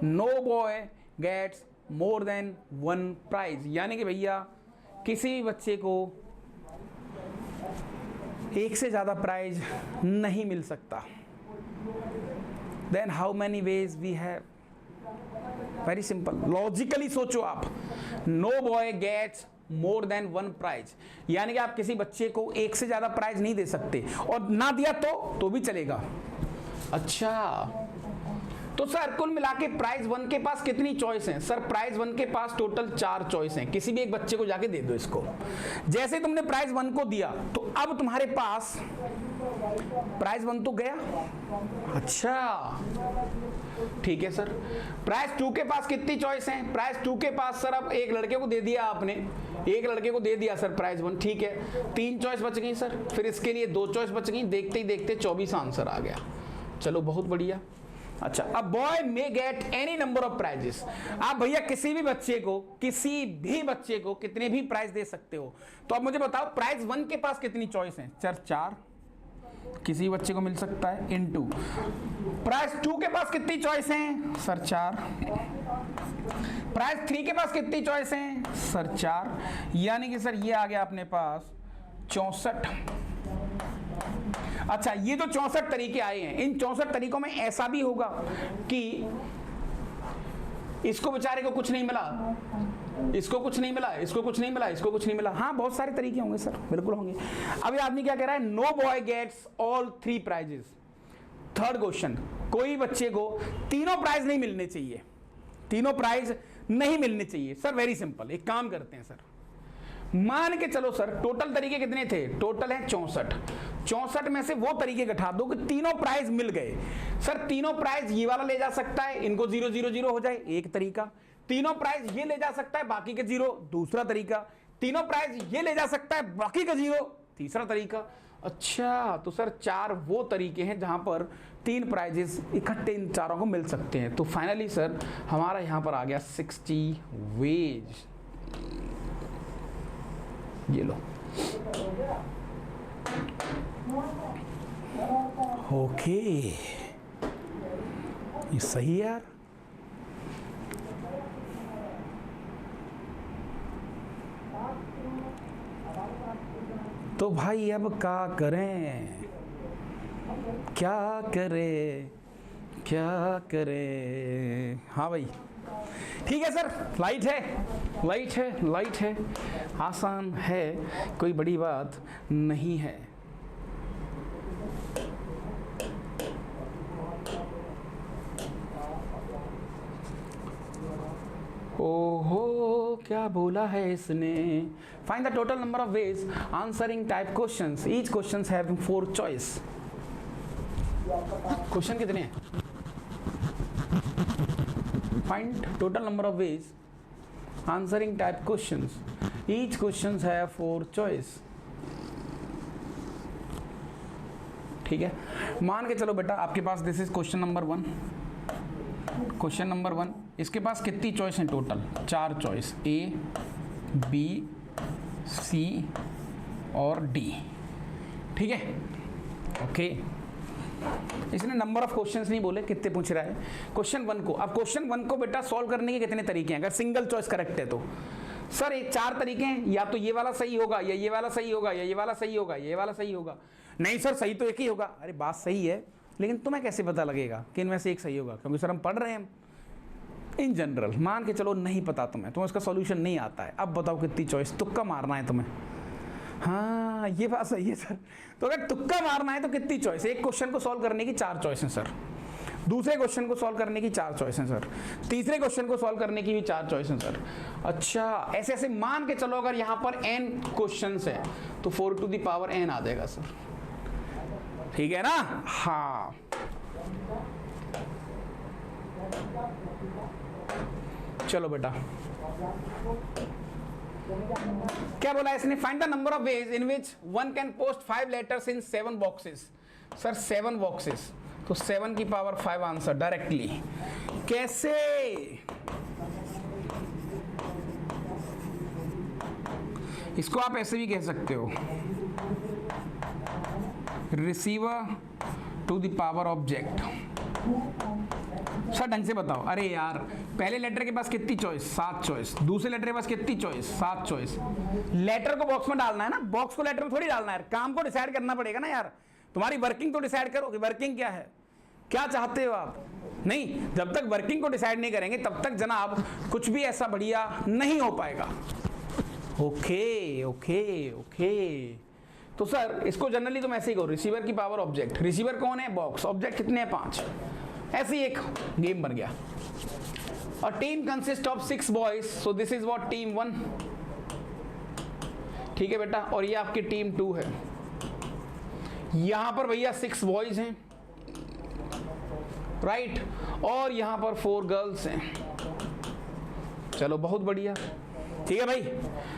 No boy gets more than 1 prize, यानी कि भैया किसी भी बच्चे को एक से ज्यादा प्राइज नहीं मिल सकता। Then how many ways we have? Very simple, logically सोचो आप। No boy gets more than 1 prize, यानी कि आप किसी बच्चे को एक से ज्यादा प्राइज नहीं दे सकते, और ना दिया तो भी चलेगा। अच्छा तो सर कुल मिला के प्राइज 1 के पास कितनी चॉइस हैं? सर प्राइज 1 के पास टोटल 4 चॉइस हैं। किसी भी एक बच्चे को जाके दे दो इसको। जैसे तुमने प्राइज 1 को दिया तो अब तुम्हारे पास प्राइज 1 तो गया। अच्छा ठीक है सर। प्राइज 2 के पास कितनी चॉइस हैं? प्राइज 2 के पास सर अब एक लड़के को दे दिया आपने, एक लड़के को दे दिया सर प्राइज 1, ठीक है 3 चॉइस बच गई सर। फिर इसके लिए 2 चॉइस बच गई, देखते ही देखते 24 आंसर आ गया। चलो बहुत बढ़िया। अच्छा अब boy may get any number of prizes. आप भैया किसी भी बच्चे को कितने भी प्राइज दे सकते हो। तो अब मुझे बताओ प्राइज 1 के पास कितनी चॉइस है? सर 4 किसी बच्चे को मिल सकता है, इनटू प्राइज 2 के पास कितनी चॉइस है? सर 4। प्राइज 3 के पास कितनी चॉइस है? सर 4, यानी कि सर ये आ गया अपने पास 64। अच्छा ये जो 64 तरीके आए हैं, इन 64 तरीकों में ऐसा भी होगा कि इसको बेचारे को कुछ नहीं मिला, इसको कुछ नहीं मिला, इसको कुछ नहीं मिला, इसको कुछ नहीं मिला। हाँ बहुत सारे तरीके होंगे सर, बिल्कुल होंगे। अभी आदमी क्या कह रहा है? No boy gets all 3 prizes. Third question, कोई बच्चे को तीनों प्राइज नहीं मिलने चाहिए, तीनों प्राइज नहीं मिलने चाहिए। सर वेरी सिंपल, एक काम करते हैं सर, मान के चलो सर टोटल तरीके कितने थे? टोटल है 64। 64 में से वो तरीके घटा दो कि तीनों प्राइज मिल गए। सर तीनों प्राइज ये वाला ले जा सकता है, इनको 0 0 0 हो जाए, एक तरीका। तीनों प्राइज ये ले जा सकता है, बाकी के 0, दूसरा तरीका। तीनों प्राइज ये ले जा सकता है, बाकी का 0, तीसरा तरीका। अच्छा तो सर 4 वो तरीके हैं जहां पर 3 प्राइजेस इकट्ठे इन चारों को मिल सकते हैं। तो फाइनली सर हमारा यहां पर आ गया 60 वेज। ये लो ओके, ये सही है यार। भाई अब क्या करें, क्या करें, क्या करें। हाँ भाई ठीक है सर, लाइट है, लाइट है, लाइट है, आसान है, कोई बड़ी बात नहीं है। ओहो क्या बोला है इसने। Find the total number of ways answering type questions, each questions having 4 choice. Question कितने हैं? Find total number of ways answering type questions, each questions have 4 choice. ठीक है, मान के चलो बेटा आपके पास this is question number 1, question number 1, इसके पास कितनी चॉइस हैं total? 4 choice, A B C और डी। ठीक है, ओके। इसने नंबर ऑफ क्वेश्चंस नहीं बोले, कितने पूछ रहा है क्वेश्चन 1 को। अब क्वेश्चन 1 को बेटा सॉल्व करने के कितने तरीके हैं? अगर सिंगल चॉइस करेक्ट है तो सर एक 4 तरीके हैं, या तो ये वाला सही होगा, या ये वाला सही होगा, या ये वाला सही होगा, ये वाला सही होगा। नहीं सर सही तो एक ही होगा। अरे बात सही है, लेकिन तुम्हें कैसे पता लगेगा कि इनमें से एक सही होगा? क्योंकि सर हम पढ़ रहे हैं इन जनरल। मान के चलो नहीं पता तुम्हें इसका सॉल्यूशन नहीं आता है, अब बताओ कितनी चॉइस? तुक्का मारना है तुम्हें। हाँ ये बात सही है सर, तो अगर तुक्का मारना है तो कितनी चॉइस? एक क्वेश्चन को सॉल्व करने की 4 चॉइस हैं सर, दूसरे क्वेश्चन को सॉल्व करने की 4 चॉइस हैं सर, तीसरे क्वेश्चन को सॉल्व करने की भी 4 चॉइस हैं सर। अच्छा ऐसे ऐसे मान के चलो, अगर यहाँ पर n क्वेश्चंस है तो 4 टू द पावर n आ जाएगा सर। ठीक है ना? हाँ चलो बेटा, क्या बोला इसने? Find the number of ways in which one can post 5 letters in 7 boxes. Sir 7 boxes, तो 7 की पावर 5 आंसर डायरेक्टली। कैसे? इसको आप ऐसे भी कह सकते हो, receiver to the power object. सर ढंग से बताओ। अरे यार पहले लेटर के पास कितनी चॉइस? 7 चॉइस। दूसरे लेटर के पास कितनी चॉइस? 7 चॉइस। लेटर को बॉक्स में डालना है ना, बॉक्स को लेटर में थोड़ी डालना है। काम को डिसाइड करना पड़ेगा ना यार, तुम्हारी वर्किंग तो डिसाइड करो कि वर्किंग क्या है, क्या चाहते हो आप। नहीं, जब तक वर्किंग को डिसाइड नहीं करेंगे तब तक जनाब कुछ भी ऐसा बढ़िया नहीं हो पाएगा। ओके ओके ओके, तो सर इसको जनरली तुम ऐसे ही कहो, रिसीवर की पावर ऑब्जेक्ट। रिसीवर कौन है? बॉक्स। ऑब्जेक्ट कितने हैं? 5। ऐसे ही एक गेम बन गया। और team consist of 6 boys, so this is what team 1। ठीक है बेटा, और ये आपकी टीम 2 है। यहां पर भैया 6 बॉयज हैं, राइट, और यहां पर 4 गर्ल्स हैं। चलो बहुत बढ़िया, ठीक है भाई।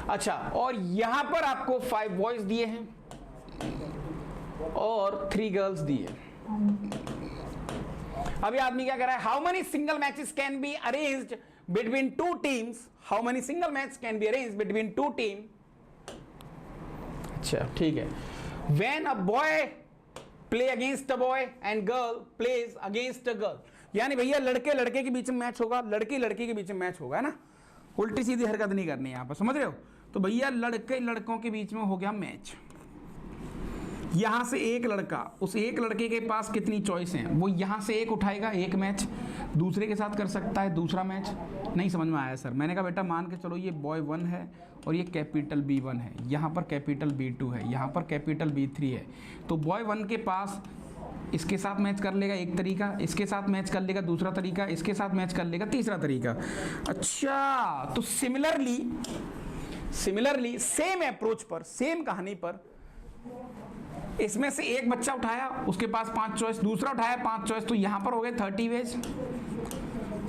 अच्छा, और यहां पर आपको 5 बॉयज दिए हैं और 3 गर्ल्स दिए। अभी आदमी क्या कर रहा है? How many single matches can be arranged between 2 teams? How many single match can be arranged between 2 team? अच्छा ठीक है। When a boy play against a boy and girl plays against a girl, यानी भैया लड़के लड़के के बीच में match होगा, लड़की लड़की के बीच में मैच होगा, है ना? उल्टी सीधी हरकत नहीं करनी है यहां पर, समझ रहे हो? तो भैया लड़के लड़कों के बीच में हो गया मैच। यहां से एक लड़का, उस एक लड़के के पास कितनी चॉइस हैं? वो यहां से एक उठाएगा, एक मैच दूसरे के साथ कर सकता है, दूसरा मैच। नहीं समझ में आया सर? मैंने कहा बेटा मान के चलो ये बॉय 1 है और ये कैपिटल B1 है, यहाँ पर कैपिटल B2 है, यहाँ पर कैपिटल B3 है। तो बॉय 1 के पास इसके साथ मैच कर लेगा एक तरीका, इसके साथ मैच कर लेगा दूसरा तरीका, इसके साथ मैच कर लेगा तीसरा तरीका। अच्छा, तो सिमिलरली सेम अप्रोच पर, सेम कहानी पर, इसमें से एक बच्चा उठाया, उसके पास 5 चॉइस, दूसरा उठाया 5 चॉइस, तो यहां पर हो गए 30 वेज।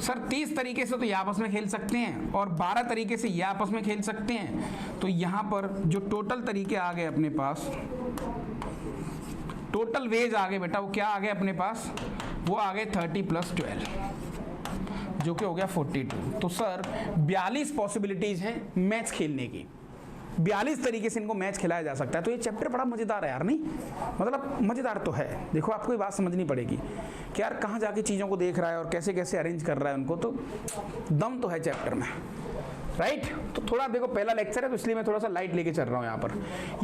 सर 30 तरीके से तो ये आपस में खेल सकते हैं और 12 तरीके से ये आपस में खेल सकते हैं। तो यहां पर जो टोटल तरीके आ गए अपने पास, टोटल वेज आ गए बेटा, वो क्या आ गए अपने पास? वो आ गए 30 + 12, जो कि हो गया 42। तो सर 42 पॉसिबिलिटीज हैं मैच खेलने की, 42 तरीके से इनको मैच खिलाया जा सकता है। तो ये चैप्टर बड़ा मजेदार है यार, नहीं मतलब मजेदार तो है। देखो आपको ये बात समझनी पड़ेगी कि यार कहाँ जाके चीज़ों को देख रहा है और कैसे कैसे अरेंज कर रहा है उनको, तो दम तो है चैप्टर में। राइट तो थोड़ा देखो पहला लेक्चर है तो इसलिए मैं थोड़ा सा लाइट लेके चल रहा हूं यहां पर।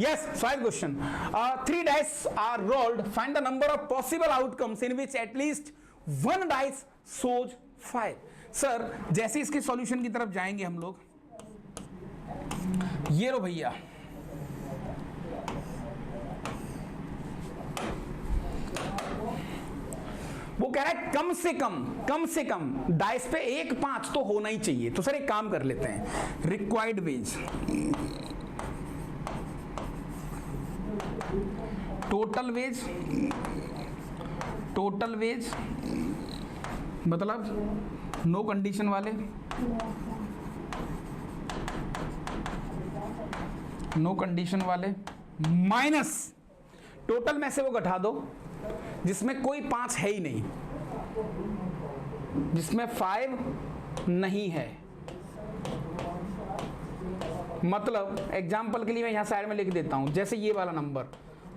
Yes, five question, 3 dice are rolled, find the number of possible outcomes in which at least 1 dice shows 5। सर जैसे इसके सॉल्यूशन की तरफ जाएंगे हम लोग, ये लो भैया, वो कह रहा है कम से कम डाइस पे 1 5 तो होना ही चाहिए। तो सर एक काम कर लेते हैं, रिक्वायर्ड वेज, टोटल वेज मतलब नो कंडीशन वाले, माइनस टोटल में से वो घटा दो जिसमें कोई 5 है ही नहीं, जिसमें 5 नहीं है। मतलब एग्जाम्पल के लिए मैं यहां साइड में लिख देता हूं, जैसे ये वाला नंबर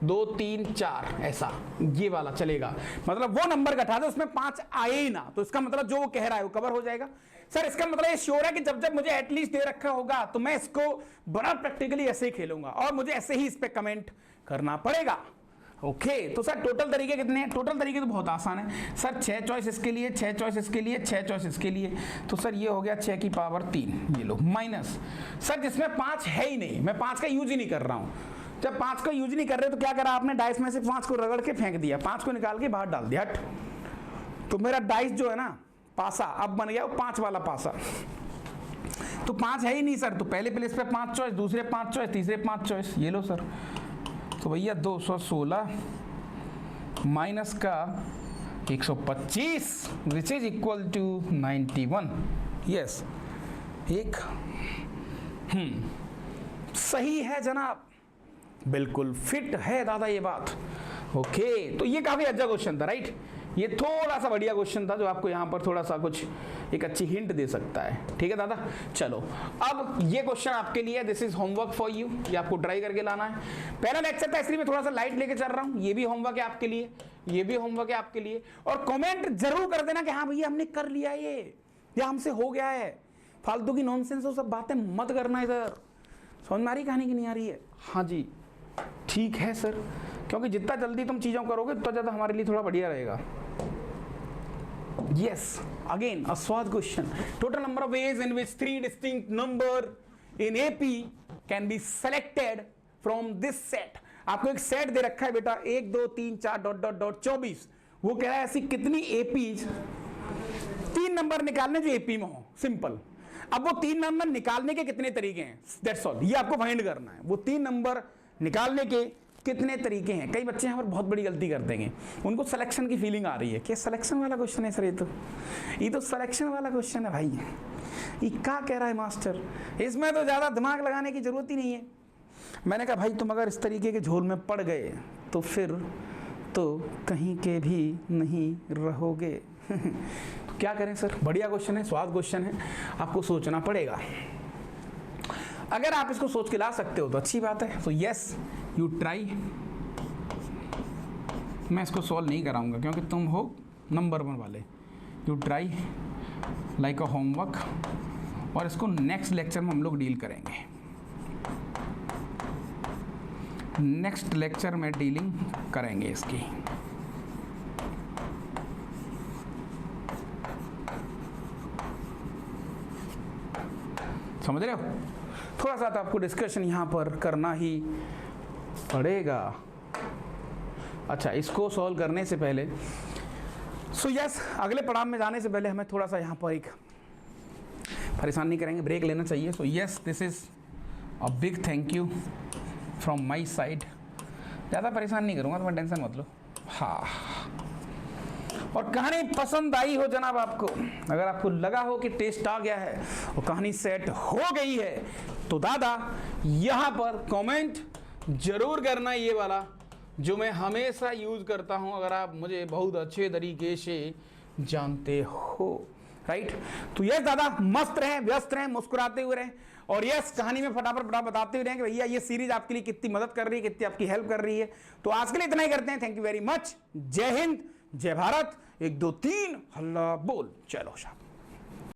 2 3 4 ऐसा, ये वाला चलेगा, मतलब वो नंबर घटा दो उसमें 5 आए ही ना, तो इसका मतलब जो वो कह रहा है वो कवर हो जाएगा। सर इसका मतलब ये श्योर है कि जब जब मुझे एटलीस्ट दे रखा होगा तो मैं इसको बड़ा प्रैक्टिकली ऐसे ही खेलूंगा और मुझे ऐसे ही इस पे कमेंट करना पड़ेगा। ओके तो सर टोटल तरीके कितने हैं? टोटल तरीके तो बहुत आसान है सर, 6 चॉइस इसके लिए, 6 चॉइस इसके लिए, 6 चॉइस इसके लिए, तो सर ये हो गया 6 की पावर 3, ये लो, माइनस सर जिसमें 5 है ही नहीं, मैं 5 का यूज ही नहीं कर रहा हूं। जब 5 का यूज नहीं कर रहे तो क्या करा आपने, डाइस में से 5 को रगड़ के फेंक दिया, 5 को निकाल के बाहर डाल दिया, हट। तो मेरा डाइस जो है ना पासा अब बन गया वो 5 वाला पासा, तो 5 है ही नहीं सर, तो पहले प्लेस पे 5 चॉइस, दूसरे 5 चॉइस, तीसरे 5 चॉइस, ये लो सर। तो भैया 216 माइनस का 125 which is equal to 91। Yes एक सही है जनाब, बिल्कुल फिट है दादा ये बात। ओके तो ये काफी अच्छा क्वेश्चन था, राइट। ये थोड़ा सा बढ़िया क्वेश्चन था जो आपको यहाँ पर थोड़ा सा कुछ एक अच्छी हिंट दे सकता है, ठीक है दादा। चलो अब ये क्वेश्चन आपके लिए, this is homework for you, ये आपको ट्राई करके लाना है। पहला लेक्चर था इसलिए मैं थोड़ा सा लाइट लेके चल रहा हूँ, ये भी होमवर्क है आपके लिए, ये भी होमवर्क है आपके लिए। और कमेंट जरूर कर देना कि हाँ भैया हमने कर लिया ये, या हमसे हो गया है। फालतू की नॉनसेंस वो सब बातें मत करना इधर। समझ में आ रही कहानी की नहीं आ रही है? हाँ जी ठीक है सर, क्योंकि जितना जल्दी तुम चीजों करोगे उतना ज्यादा हमारे लिए थोड़ा बढ़िया रहेगा। Yes, again a SWOT question. Total number of ways in which 3 distinct number in AP can be selected from this set. आपको एक सेट दे रखा है बेटा, 1 2 3 4 डॉट डॉट डॉट 24। वो कह रहा है ऐसी कितनी APs, 3 नंबर निकालने जो AP में हो, सिंपल। अब वो 3 नंबर निकालने के कितने तरीके हैं, दैट्स ऑल, ये आपको फाइंड करना है। वो 3 नंबर निकालने के कितने तरीके हैं। कई बच्चे यहाँ पर बहुत बड़ी गलती कर देंगे, उनको सिलेक्शन की फीलिंग आ रही है कि सिलेक्शन वाला क्वेश्चन है सर, ये तो सिलेक्शन वाला क्वेश्चन है भाई, ये क्या कह रहा है मास्टर, इसमें तो ज़्यादा दिमाग लगाने की जरूरत ही नहीं है। मैंने कहा भाई तुम अगर इस तरीके के झोल में पड़ गए तो फिर तो कहीं के भी नहीं रहोगे। तो क्या करें सर, बढ़िया क्वेश्चन है, स्वाद क्वेश्चन है, आपको सोचना पड़ेगा। अगर आप इसको सोच के ला सकते हो तो अच्छी बात है। तो यस यू ट्राई। मैं इसको सॉल्व नहीं कराऊंगा क्योंकि तुम हो नंबर 1 वाले। You try like a homework, और इसको नेक्स्ट लेक्चर में हम लोग डील करेंगे। नेक्स्ट लेक्चर में डीलिंग करेंगे इसकी। समझ रहे हो? थोड़ा सा तो आपको डिस्कशन यहाँ पर करना ही पड़ेगा। अच्छा इसको सॉल्व करने से पहले यस अगले पड़ाव में जाने से पहले हमें थोड़ा सा यहाँ पर एक परेशान नहीं करेंगे, ब्रेक लेना चाहिए। So yes this is a big thank you from my side. ज़्यादा परेशान नहीं करूँगा, तुम्हें टेंशन मत लो। हाँ, और कहानी पसंद आई हो जनाब आपको, अगर आपको लगा हो कि टेस्ट आ गया है और कहानी सेट हो गई है तो दादा यहाँ पर कमेंट जरूर करना, ये वाला जो मैं हमेशा यूज करता हूँ, अगर आप मुझे बहुत अच्छे तरीके से जानते हो, राइट। तो यस दादा मस्त रहें, व्यस्त रहें, मुस्कुराते हुए रहें, और यस कहानी में फटाफट बताते हुए रहें कि भैया ये सीरीज आपके लिए कितनी मदद कर रही है, कितनी आपकी हेल्प कर रही है। तो आज के लिए इतना ही करते हैं। Thank you very much. जय हिंद, जय भारत। 1 2 3 हल्ला बोल, चलो शाबाश।